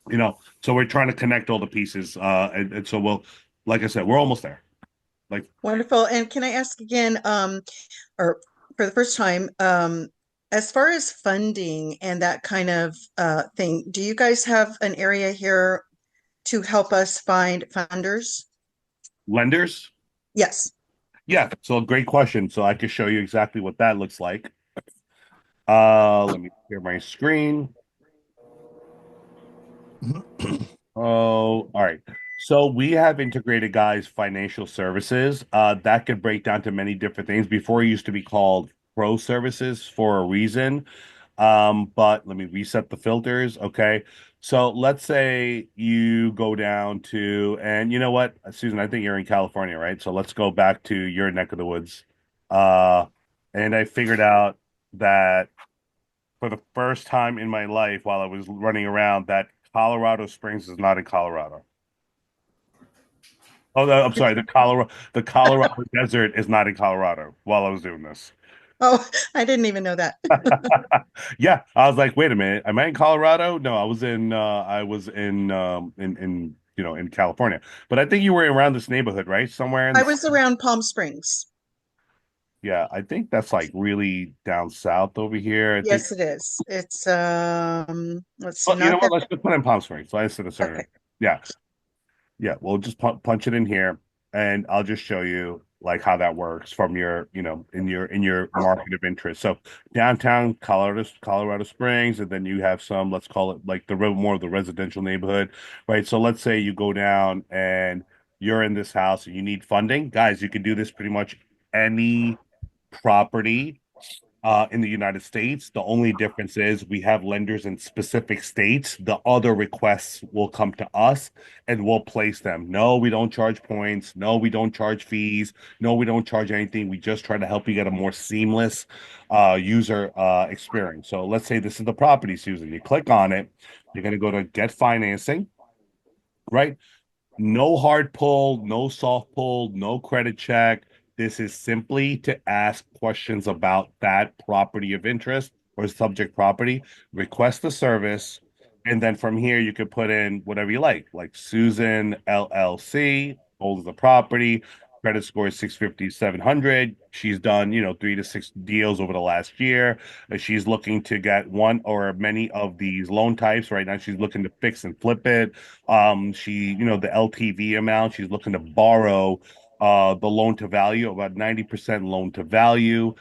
So we're trying to connect all the pieces, and so like I said, we're almost there. Like, Wonderful. And can I ask again, or for the first time, As far as funding and that kind of thing, do you guys have an area here to help us find funders? Lenders? Yes. Yeah, so great question. So I can show you exactly what that looks like. Let me share my screen. Oh, all right. So we have integrated guys financial services. That could break down to many different things. Before it used to be called pro services for a reason. But let me reset the filters. Okay. So let's say you go down to, and you know what, Susan, I think you're in California, right? So let's go back to your neck of the woods. Uh, and I figured out that for the first time in my life while I was running around that Colorado Springs is not in Colorado. Oh, no, I'm sorry. The Colorado Desert is not in Colorado while I was doing this. Oh, I didn't even know that. Yeah, I was like, wait a minute, am I in Colorado? No, I was in in California. But I think you were around this neighborhood, right? Somewhere in I the was around Palm Springs. yeah, I think that's like really down south over here. I think Yes, it is. It's let's see, well, you know not what? that. Let's just put in Palm Springs. So I said a certain. Okay. Yeah. Yeah, we'll just punch it in here, and I'll just show you like how that works from your, in your market of interest. So downtown Colorado Springs, and then you have some, let's call it like more of the residential neighborhood, right? So let's say you go down and you're in this house and you need funding, guys. You can do this pretty much any property in the United States. The only difference is we have lenders in specific states. The other requests will come to us and we'll place them. No, we don't charge points. No, we don't charge fees. No, we don't charge anything. We just try to help you get a more seamless user experience. So let's say this is the property, Susan. You click on it. You're going to go to get financing, right? No hard pull, no soft pull, no credit check. This is simply to ask questions about that property of interest or subject property, request the service, and then from here you could put in whatever you like Susan LLC, holds the property, credit score is 650, 700. She's done, 3 to 6 deals over the last year. She's looking to get one or many of these loan types. Right now, she's looking to fix and flip it. The LTV amount, she's looking to borrow the loan to value, about 90% loan to value.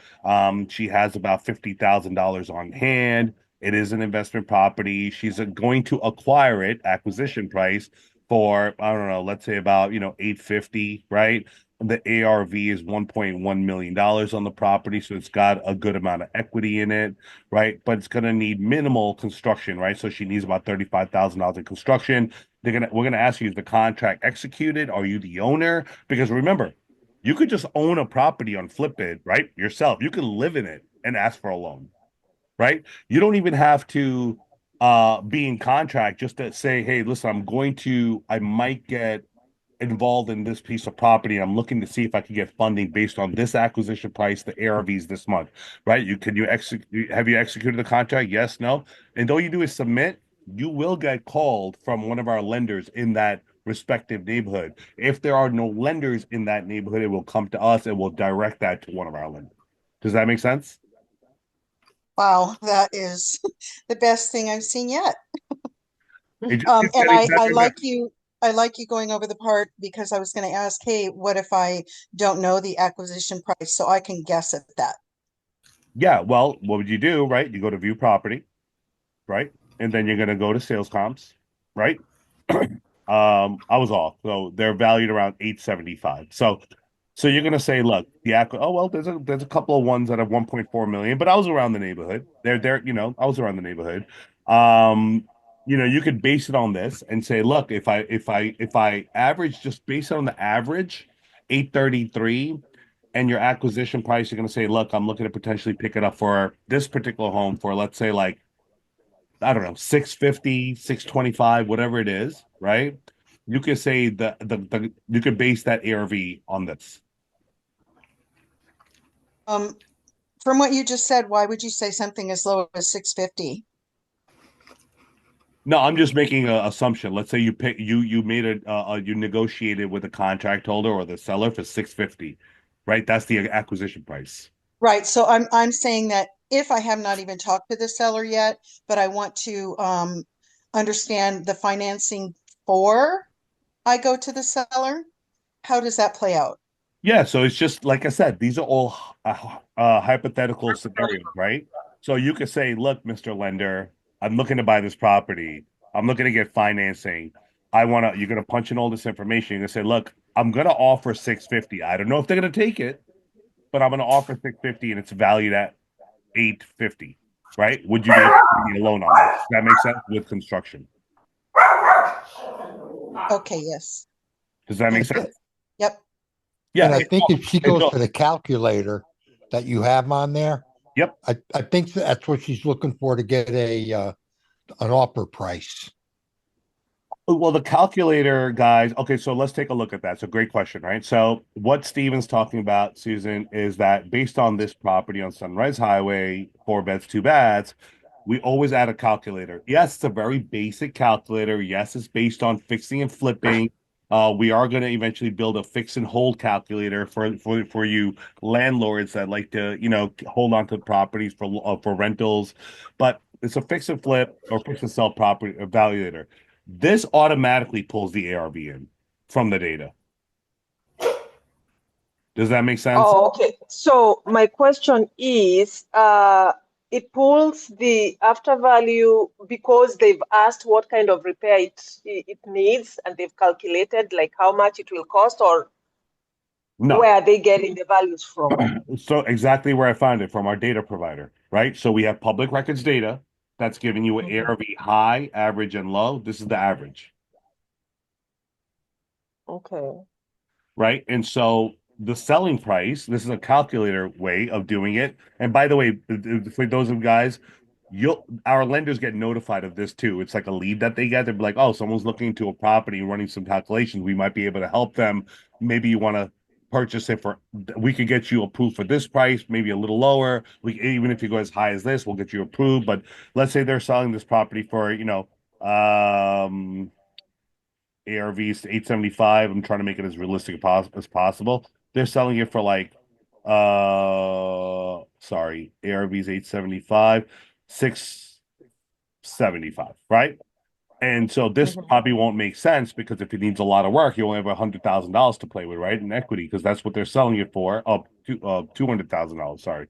She has about $50,000 on hand. It is an investment property. She's going to acquire it, acquisition price for, I don't know, let's say about, 850, right? The ARV is $1.1 million on the property, so it's got a good amount of equity in it, right? But it's going to need minimal construction, right? So she needs about $35,000 in construction. We're gonna ask you, is the contract executed? Are you the owner? Because remember, you could just own a property on FlippBidd, right? Yourself. You can live in it and ask for a loan, right? You don't even have to be in contract just to say, hey, listen, I might get involved in this piece of property and I'm looking to see if I can get funding based on this acquisition price, the ARVs this month, right? Have you executed the contract? Yes, no. And all you do is submit, you will get called from one of our lenders in that respective neighborhood. If there are no lenders in that neighborhood, it will come to us and we'll direct that to one of our lenders. Does that make sense? Wow, that is the best thing I've seen yet. It just keeps And getting I better and better. like you going over the part because I was going to ask, hey, what if I don't know the acquisition price so I can guess at that? Yeah, well, what would you do, right? You go to view property, right? And then you're gonna go to sales comps, right? I was off. So they're valued around 875. So you're gonna say, look, oh well, there's a couple of ones that have 1.4 million, but I was around the neighborhood. I was around the neighborhood. Um, you could base it on this and say, look, if I average just based on the average, 833, and your acquisition price, you're gonna say, look, I'm looking to potentially pick it up for this particular home for let's say like I don't know, 650, 625, whatever it is, right? You could say you could base that ARV on this. Um, from what you just said, why would you say something as low as 650? No, I'm just making an assumption. Let's say you made you negotiated with the contract holder or the seller for 650, right? That's the acquisition price. Right. So I'm saying that if I have not even talked to the seller yet, but I want to understand the financing before I go to the seller, how does that play out? Yeah, so it's just like I said, these are all hypothetical scenarios, right? So you could say, look, Mr. Lender, I'm looking to buy this property. I'm looking to get financing. You're gonna punch in all this information. You're gonna say, look, I'm gonna offer 650. I don't know if they're gonna take it, but I'm gonna offer 650 and it's valued at 850, right? Would you be able to give me a loan on that? Does that make sense with construction? Okay, yes. Does that I make thi- sense? Yep. Yeah. and I think if she It's goes for the calculator that you have on there, yep. I think that's what she's looking for to get an offer price. Well, the calculator, guys. Okay, so let's take a look at that. So, great question, right? So, what Steven's talking about, Susan, is that based on this property on Sunrise Highway, 4 beds, 2 baths, we always add a calculator. Yes, it's a very basic calculator. Yes, it's based on fixing and flipping. We are going to eventually build a fix and hold calculator for you landlords that like to, hold on to properties for rentals. But it's a fix and flip or fix and sell property evaluator. This automatically pulls the ARV in from the data. Does that make sense? Oh, okay. So my question is, it pulls the after value because they've asked what kind of repair it needs, and they've calculated like how much it will cost, or No. where are they getting the values from? So exactly where I found it from our data provider, right? So we have public records data that's giving you an Mhm. ARV high, average, and low. This is the average. Okay. Right? And so the selling price, this is a calculator way of doing it. And by the way, for those of guys, our lenders get notified of this too. It's like a lead that they get. They're like, oh, someone's looking into a property and running some calculations. We might be able to help them. Maybe you want to purchase it we could get you approved for this price, maybe a little lower. Even if you go as high as this, we'll get you approved. But let's say they're selling this property for, ARVs to 875. I'm trying to make it as realistic as possible. They're selling it for like sorry, ARVs 875, 675, right? And so this Mhm. probably won't make sense because if it needs a lot of work, you only have $100,000 to play with, right? In equity, because that's what they're selling it for. Up to $200,000. Sorry.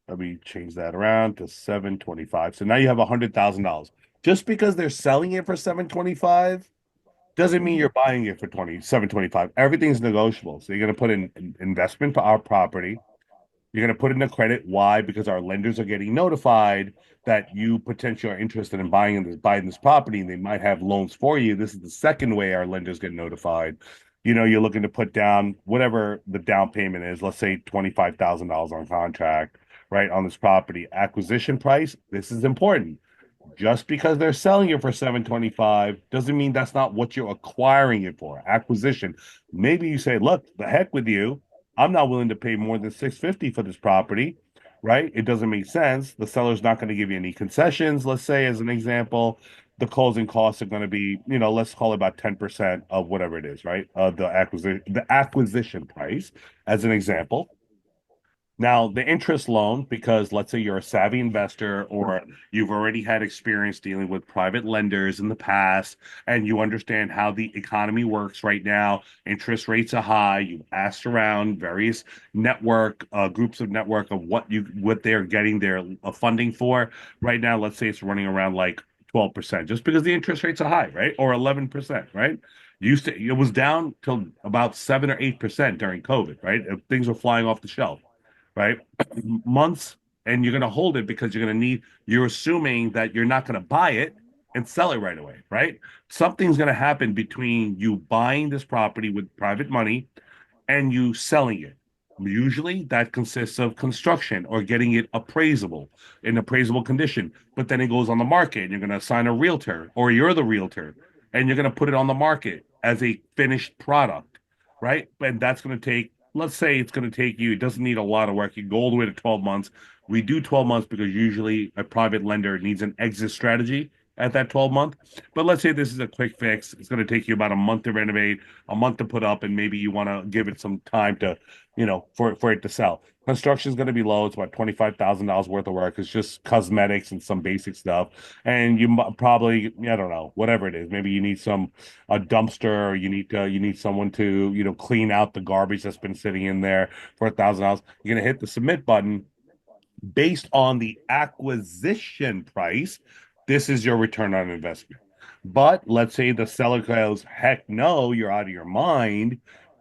Let me change that around to 725. So now you have $100,000. Just because they're selling it for 725 doesn't mean Mhm. you're buying it for 27.25. Everything's negotiable. So you're going to put in investment for our property. You're going to put in a credit. Why? Because our lenders are getting notified that you potentially are interested in buying this property, and they might have loans for you. This is the second way our lenders get notified. You're looking to put down whatever the down payment is. Let's say $25,000 on contract, right, on this property. Acquisition price. This is important. Just because they're selling it for 725 doesn't mean that's not what you're acquiring it for. Acquisition. Maybe you say, look, the heck with you. I'm not willing to pay more than 650 for this property, right? It doesn't make sense. The seller's not going to give you any concessions, let's say, as an example. The closing costs are going to be, let's call it about 10% of whatever it is, right? The acquisition price, as an example. Now, the interest loan, because let's say you're a savvy investor or you've already had experience dealing with private lenders in the past and you understand how the economy works right now, interest rates are high. You've asked around various groups of network of what they're getting their funding for. Right now, let's say it's running around like 12%, just because the interest rates are high, right? Or 11%, right? It was down till about 7 or 8% during COVID, right? Things were flying off the shelf, right? Months, and you're going to hold it because you're assuming that you're not going to buy it and sell it right away, right? Something's going to happen between you buying this property with private money and you selling it. Usually that consists of construction or getting it appraisable in appraisable condition. But then it goes on the market and you're going to assign a realtor or you're the realtor and you're going to put it on the market as a finished product, right? And that's going to take, let's say it's going to take you, it doesn't need a lot of work. You go all the way to 12 months. We do 12 months because usually a private lender needs an exit strategy at that 12 month. But let's say this is a quick fix. It's going to take you about a month to renovate, a month to put up, and maybe you want to give it some time to, for it to sell. Construction is going to be low. It's about $25,000 worth of work. It's just cosmetics and some basic stuff. And probably, I don't know, whatever it is. Maybe you need a dumpster, or you need someone to, clean out the garbage that's been sitting in there for $1,000. You're going to hit the submit button based on the acquisition price. This is your return on investment. But let's say the seller goes, heck no, you're out of your mind.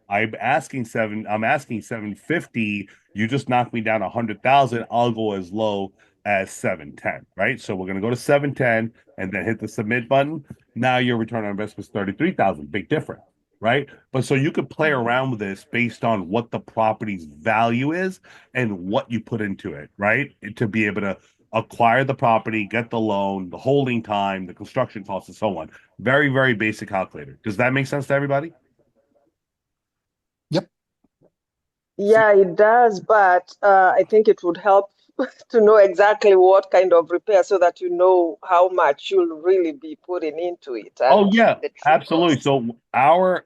I'm asking 750. You just knocked me down 100,000. I'll go as low as 710, right? So we're gonna go to 710 and then hit the submit button. Now your return on investment is 33,000. Big difference, right? But so you could play around with this based on what the property's value is and what you put into it, right? To be able to acquire the property, get the loan, the holding time, the construction costs, and so on. Very, very basic calculator. Does that make sense to everybody? Yep. Yeah, it does, but I think it would help to know exactly what kind of repair so that you know how much you'll really be putting into it Oh and yeah, the true absolutely. cost. So our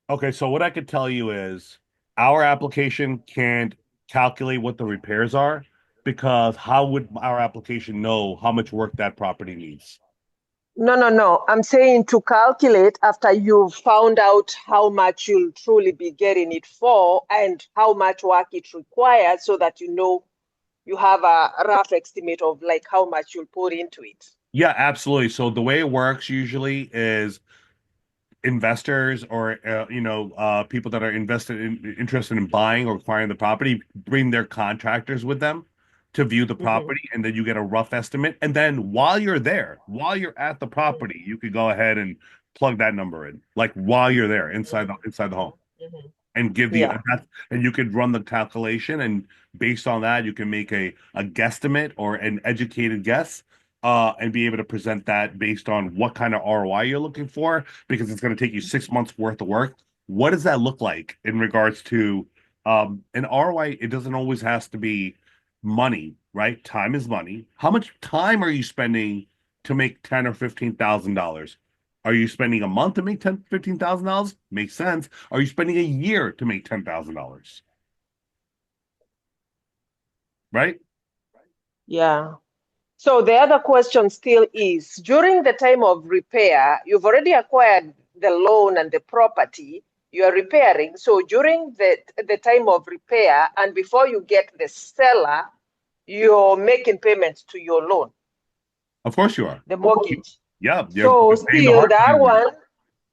okay, so what I could tell you is our application can't calculate what the repairs are because how would our application know how much work that property needs? No, no, no. I'm saying to calculate after you've found out how much you'll truly be getting it for and how much work it requires so that you know you have a rough estimate of like how much you'll put into it. Yeah, absolutely. So the way it works usually is investors or people that are interested in buying or acquiring the property bring their contractors with them to view the Hmm. property, and then you get a rough estimate, and then while you're at the Hmm. property, you could go ahead and plug that number in, like while you're there Hmm. inside the home, Hmm. Hmm. and give the Yeah. and you could run the calculation, and based on that you can make a guesstimate or an educated guess, and be able to present that based on what kind of ROI you're looking for, because it's going to take you 6 months worth of work. What does that look like in regards to an ROI? It doesn't always has to be money, right? Time is money. How much time are you spending to make 10 or $15,000? Are you spending a month to make $15,000? Makes sense. Are you spending a year to make $10,000? Right? Yeah. So the other question still is, during the time of repair, you've already acquired the loan and the property you are repairing. So during the time of repair and before you get the seller, you're making payments to your loan, Of course you are. the mortgage. Yeah, So you're paying the still hard time.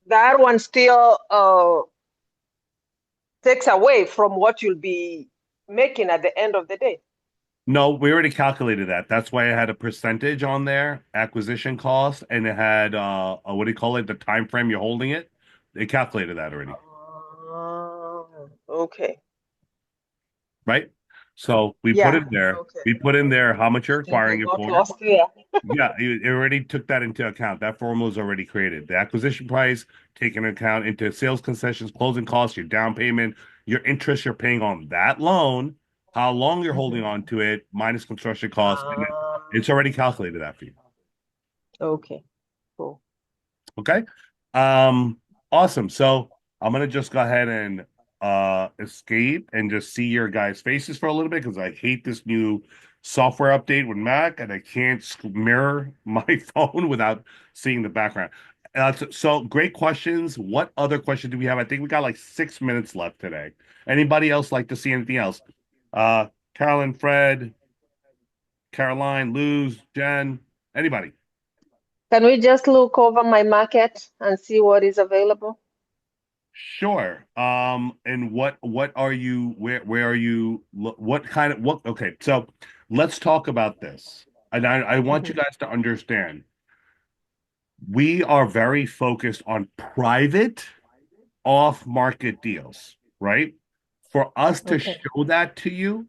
the R1 still takes away from what you'll be making at the end of the day. No, we already calculated that. That's why I had a percentage on there, acquisition cost, and it had what do you call it? The time frame you're holding it. They calculated that already, Okay. right? So we put Yeah. it there. Okay. We put in there how much you're I think I acquiring it got for. lost there. Yeah, it already took that into account. That formula is already created. The acquisition price, taking account into sales concessions, closing costs, your down payment, your interest you're paying on that loan, how long you're holding Mhm. on to it, minus construction costs, and Ah, it's already calculated that for you. okay, cool. Okay. Um, awesome. So I'm gonna just go ahead and escape and just see your guys' faces for a little bit because I hate this new software update with Mac and I can't mirror my phone without seeing the background. So great questions. What other questions do we have? I think we got like 6 minutes left today. Anybody else like to see anything else? Uh, Carolyn, Fred, Caroline, Luz, Jen, anybody? Can we just look over my market and see what is available? Sure. And what are you where are you what kind of what okay, so let's talk about this. And I want you Mhm. guys to understand we are very focused on private off-market deals, right? For us to Okay. show that to you,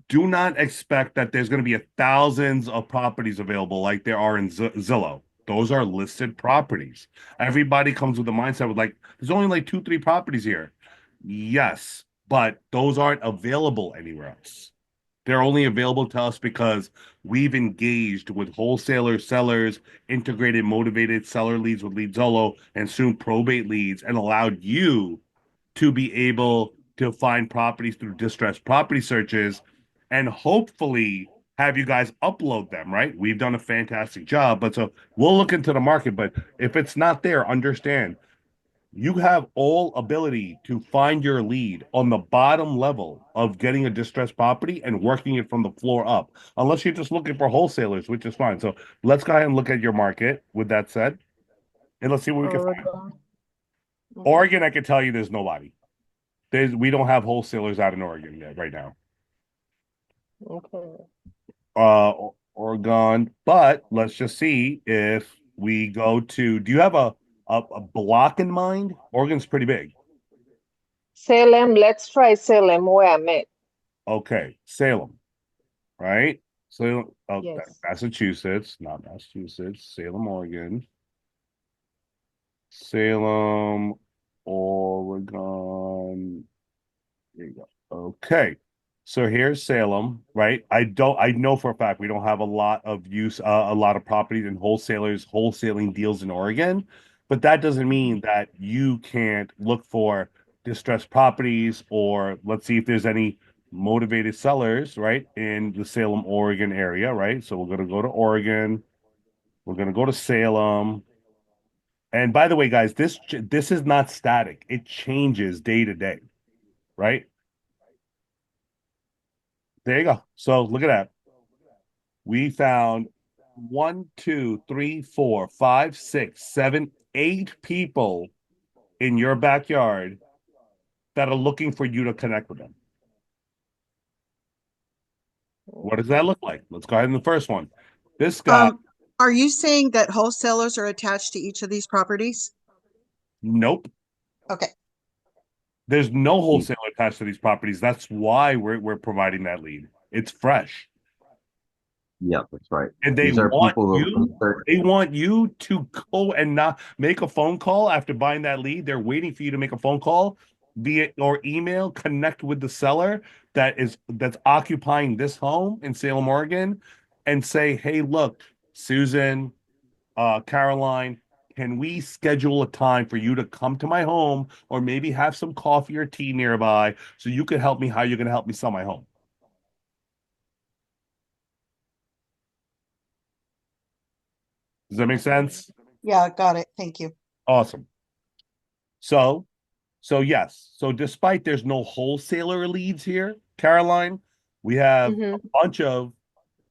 do not expect that there's going to be thousands of properties available like there are in Zillow. Those are listed properties. Everybody comes with a mindset with like, there's only like two, three properties here. Yes, but those aren't available anywhere else. They're only available to us because we've engaged with wholesalers, sellers, integrated, motivated seller leads with Leadzolo, and soon probate leads, and allowed you to be able to find properties through distressed property searches and hopefully have you guys upload them, right? We've done a fantastic job, but so we'll look into the market. But if it's not there, understand you have all ability to find your lead on the bottom level of getting a distressed property and working it from the floor up, unless you're just looking for wholesalers, which is fine. So let's go ahead and look at your market with that said, and let's see what we can find. Oregon. Mhm. Oregon, I can tell you there's nobody. We don't have wholesalers out in Oregon yet right now. Okay. Oregon, but let's just see if we go to. Do you have a block in mind? Oregon's pretty big. Salem, let's try Salem where I'm at. Okay, Salem, right? So, oh, that's Yes. Massachusetts, not Massachusetts. Salem, Oregon. Salem, Oregon. There you go. Okay. So here's Salem, right? I know for a fact we don't have a lot of properties and wholesalers wholesaling deals in Oregon, but that doesn't mean that you can't look for distressed properties or let's see if there's any motivated sellers, right, in the Salem, Oregon area, right? So we're going to go to Oregon. We're going to go to Salem. And by the way, guys, this is not static. It changes day to day, right? There you go. So look at that. We found one, two, three, four, five, six, seven, eight people in your backyard that are looking for you to connect with them. What does that look like? Let's go ahead in the first one. This guy, Are you saying that wholesalers are attached to each of these properties? nope. Okay. There's no wholesaler attached to these properties. That's why we're providing that lead. It's fresh. Yeah, that's right. And These are people who are they want you to go and not make a phone call after buying that lead. They're waiting for you to make a phone call via or email, connect with the seller that's occupying this home in Salem, Oregon, and say, hey, look, Susan, Caroline, can we schedule a time for you to come to my home or maybe have some coffee or tea nearby so you can help me how you're going to help me sell my home? Does that make sense? Yeah, got it. Thank you. Awesome. So, so yes. So despite there's no wholesaler leads here, Caroline, we have a Mm-hmm. bunch of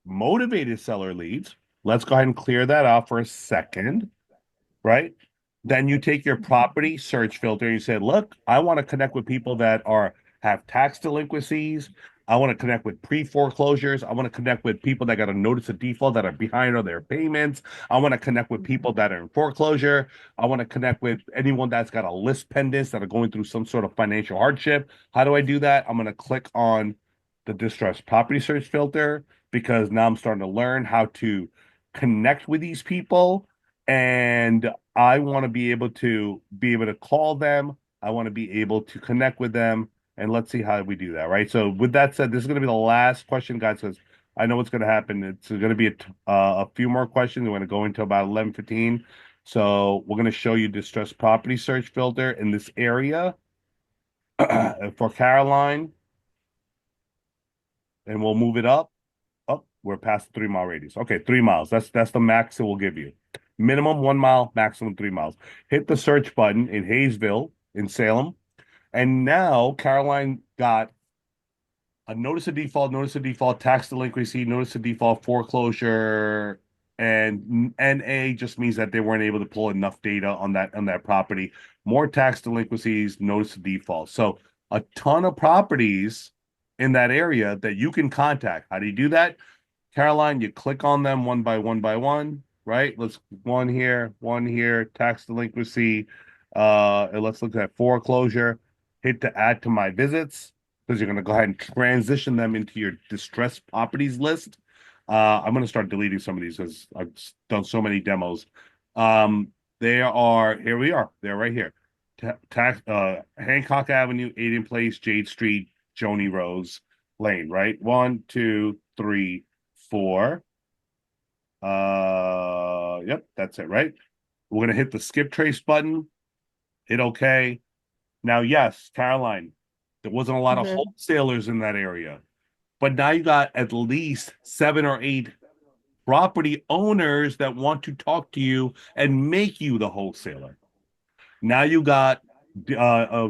motivated seller leads. Let's go ahead and clear that out for a second, right? Then you take your property search filter and you say, look, I want to connect with people that are have tax delinquencies. I want to connect with pre-foreclosures. I want to connect with people that got a notice of default that are behind on their payments. I want to connect with people that are in foreclosure. I want to connect with anyone that's got a list pendants that are going through some sort of financial hardship. How do I do that? I'm going to click on the distressed property search filter because now I'm starting to learn how to connect with these people and I want to be able to call them. I want to be able to connect with them, and let's see how we do that, right? So, with that said, this is going to be the last question, guys, because I know what's going to happen. It's going to be a few more questions. We're going to go into about 11:15. So, we're going to show you distressed property search filter in this area for Caroline, and we'll move it up. Oh, we're past the 3 mile radius. Okay, 3 miles. That's the max it will give you. Minimum 1 mile, maximum 3 miles. Hit the search button in Hayesville, in Salem. And now Caroline got a notice of default, tax delinquency, notice of default, foreclosure, and NA just means that they weren't able to pull enough data on that property. More tax delinquencies, notice of default. So a ton of properties in that area that you can contact. How do you do that? Caroline, you click on them one by one, right? Let's one here, tax delinquency. And let's look at foreclosure. Hit to add to my visits because you're going to go ahead and transition them into your distressed properties list. I'm going to start deleting some of these because I've done so many demos. They are here. We are. They're right here. Hancock Avenue, Aiden Place, Jade Street, Joni Rose. lane, right? One, two, three, four. Yep, that's it, right? We're gonna hit the skip trace button, hit OK. Now, yes, Caroline, there wasn't a lot of Mhm. wholesalers in that area, but now you got at least 7 or 8 property owners that want to talk to you and make you the wholesaler. Now you got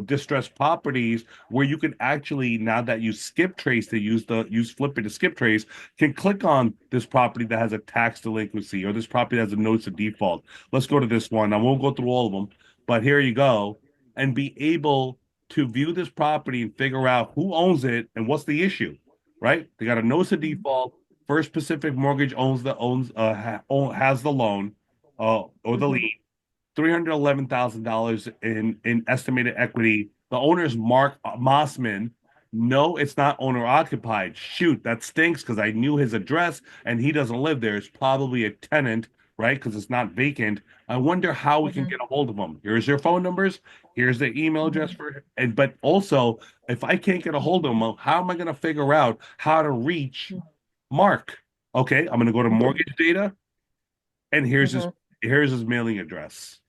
distressed properties where you can actually, now that you skip trace to use FlippBidd to skip trace, can click on this property that has a tax delinquency or this property that has a notice of default. Let's go to this one. I won't go through all of them, but here you go, and be able to view this property and figure out who owns it and what's the issue. Right? They got a notice of default. First Pacific Mortgage has the loan or the Mhm. lien. $311,000 in estimated equity. The owner's Mark Mossman. No, it's not owner occupied. Shoot, that stinks because I knew his address and he doesn't live there. It's probably a tenant, right? Because it's not vacant. I wonder how we can Mhm. get a hold of him. Here's their phone numbers. Here's the email address Mhm. for, and but also, if I can't get a hold of him, how am I going to figure out how to reach Mark? Okay, I'm going to go to Mhm. mortgage data, and Mhm. here's his mailing address.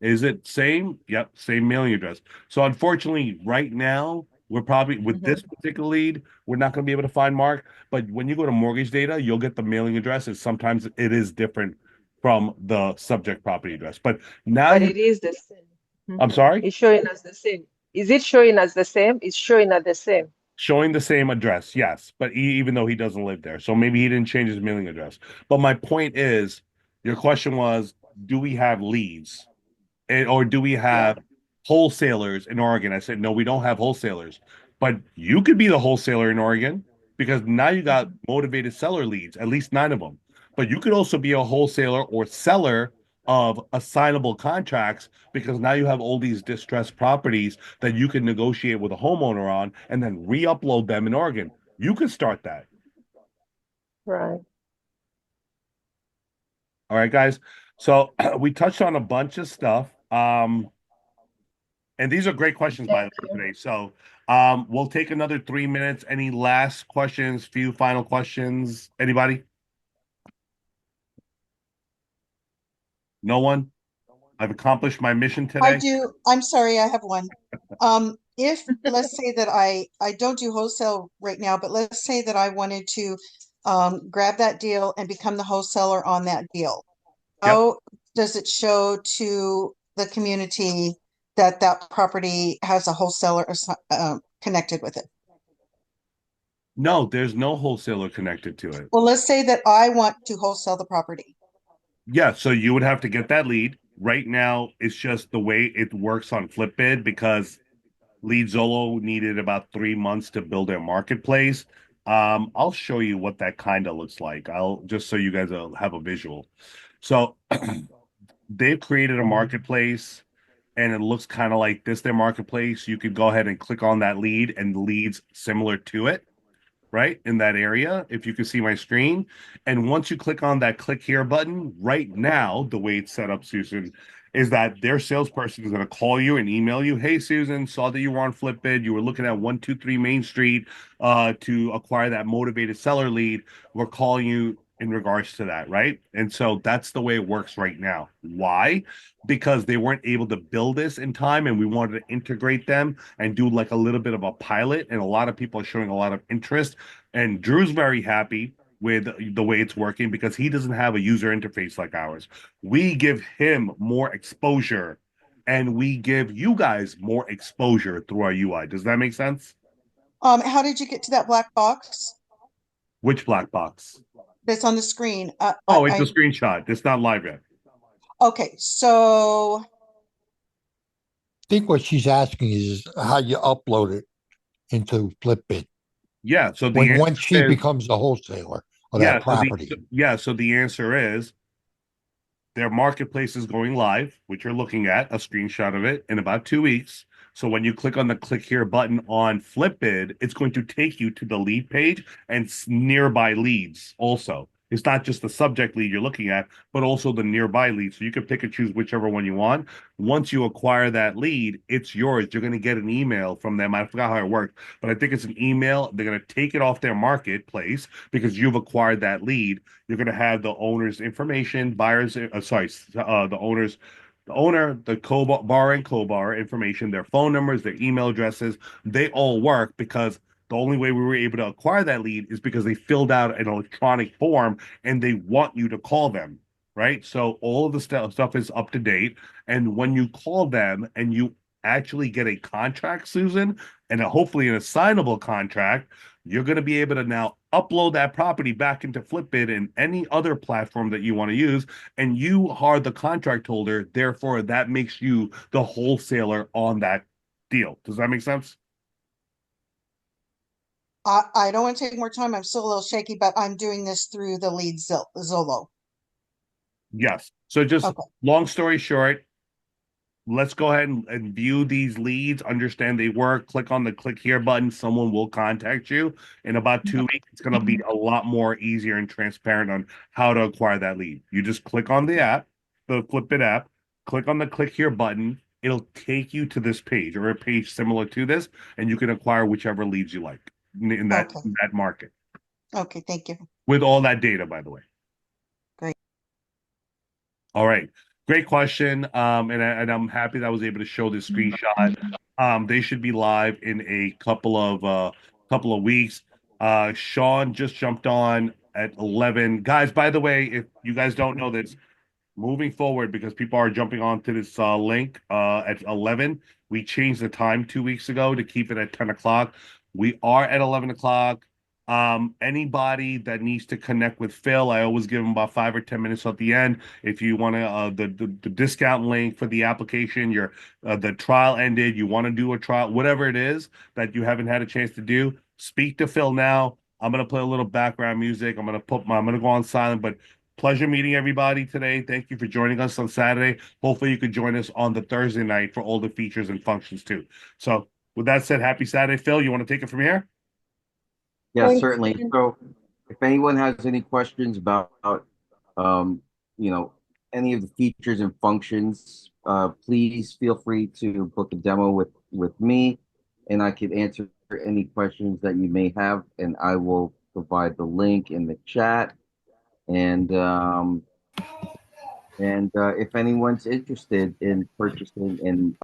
Is it same? Yep, same mailing address. So unfortunately, right now, we're probably with Mhm. this particular lead, we're not going to be able to find Mark. But when you go to mortgage data, you'll get the mailing address, and sometimes it is different from the subject property address. But now But you, it is the same. I'm sorry, It's showing as the same. Is it showing as the same? It's showing as the same. showing the same address, yes, but even though he doesn't live there, so maybe he didn't change his mailing address. But my point is, your question was, do we have leads? Or do we Yeah. have wholesalers in Oregon? I said, no, we don't have wholesalers, but you could be the wholesaler in Oregon because now you got motivated seller leads, at least 9 of them. But you could also be a wholesaler or seller of assignable contracts because now you have all these distressed properties that you can negotiate with a homeowner on and then re-upload them in Oregon. You could start that. Right. All right, guys. So we touched on a bunch of stuff. And these are great questions, by the Thank way, you. today. So we'll take another 3 minutes. Any last questions, few final questions? Anybody? No one? I've accomplished my mission I today. do. I'm sorry, I have one. If let's say that I don't do wholesale right now, but let's say that I wanted to grab that deal and become the wholesaler on that deal. Yep. How does it show to the community that that property has a wholesaler connected with it? No, there's no wholesaler connected to it. Well, let's say that I want to wholesale the property. Yeah, so you would have to get that lead. Right now, it's just the way it works on FlippBidd because Lead Zolo needed about 3 months to build their marketplace. I'll show you what that kind of looks like. I'll just so you guys will have a visual. So they've created a marketplace and it looks kind of like this, their marketplace. You could go ahead and click on that lead and leads similar to it, right? In that area, if you can see my screen. And once you click on that click here button, right now, the way it's set up, Susan, is that their salesperson is going to call you and email you. Hey, Susan, saw that you were on FlippBidd. You were looking at 123 Main Street to acquire that motivated seller lead. We're calling you in regards to that, right? And so that's the way it works right now. Why? Because they weren't able to build this in time and we wanted to integrate them and do like a little bit of a pilot. And a lot of people are showing a lot of interest. And Drew's very happy with the way it's working because he doesn't have a user interface like ours. We give him more exposure and we give you guys more exposure through our UI. Does that make sense? How did you get to that black box Which black box? that's on the screen? Oh, it's a screenshot. It's not live yet. Okay, so I think what she's asking is how you upload it into FlippBidd Yeah. So the when answer once she is becomes the wholesaler of that yeah. property. So the answer is their marketplace is going live, which you're looking at a screenshot of it in about 2 weeks. So when you click on the click here button on FlippBidd, it's going to take you to the lead page and nearby leads also. It's not just the subject lead you're looking at, but also the nearby lead. So you can pick and choose whichever one you want. Once you acquire that lead, it's yours. You're going to get an email from them. I forgot how it worked, but I think it's an email. They're going to take it off their marketplace because you've acquired that lead. You're going to have the owner's information, the owner, the co-bar and co-bar information, their phone numbers, their email addresses. They all work because the only way we were able to acquire that lead is because they filled out an electronic form and they want you to call them, right? So all of the stuff is up to date. And when you call them and you actually get a contract, Susan, and hopefully an assignable contract, you're going to be able to now upload that property back into FlippBidd and any other platform that you want to use. And you are the contract holder. Therefore, that makes you the wholesaler on that deal. Does that make sense? I don't want to take more time. I'm still a little shaky, but I'm doing this through the lead Zolo. Yes. So just Okay. long story short, let's go ahead and view these leads, understand they work, click on the click here button. Someone will contact you. In about 2 weeks, it's going to be a lot more easier and transparent on how to acquire that lead. You just click on the app, the FlippBidd app, click on the click here button. It'll take you to this page or a page similar to this, and you can acquire whichever leads you like in that Okay. in that market Okay. Thank you. with all that data, by the way. Great. All right. Great question. And I'm happy that I was able to show this screenshot. They should be live in a couple of weeks. Sean just jumped on at 11. Guys, by the way, if you guys don't know this, moving forward, because people are jumping onto this link at 11, we changed the time 2 weeks ago to keep it at 10 o'clock. We are at 11 o'clock. Anybody that needs to connect with Phil, I always give him about 5 or 10 minutes at the end. If you want to, the discount link for the application, the trial ended, you want to do a trial, whatever it is that you haven't had a chance to do, speak to Phil now. I'm gonna play a little background music. I'm gonna go on silent, but pleasure meeting everybody today. Thank you for joining us on Saturday. Hopefully, you could join us on the Thursday night for all the features and functions too. So, with that said, happy Saturday, Phil. You want to take it from here? Yeah, Thanks. certainly. So if anyone has any questions about, um, you know, any of the features and functions, please feel free to book a demo with me, and I can answer any questions that you may have, and I will provide the link in the chat. And if anyone's interested in purchasing and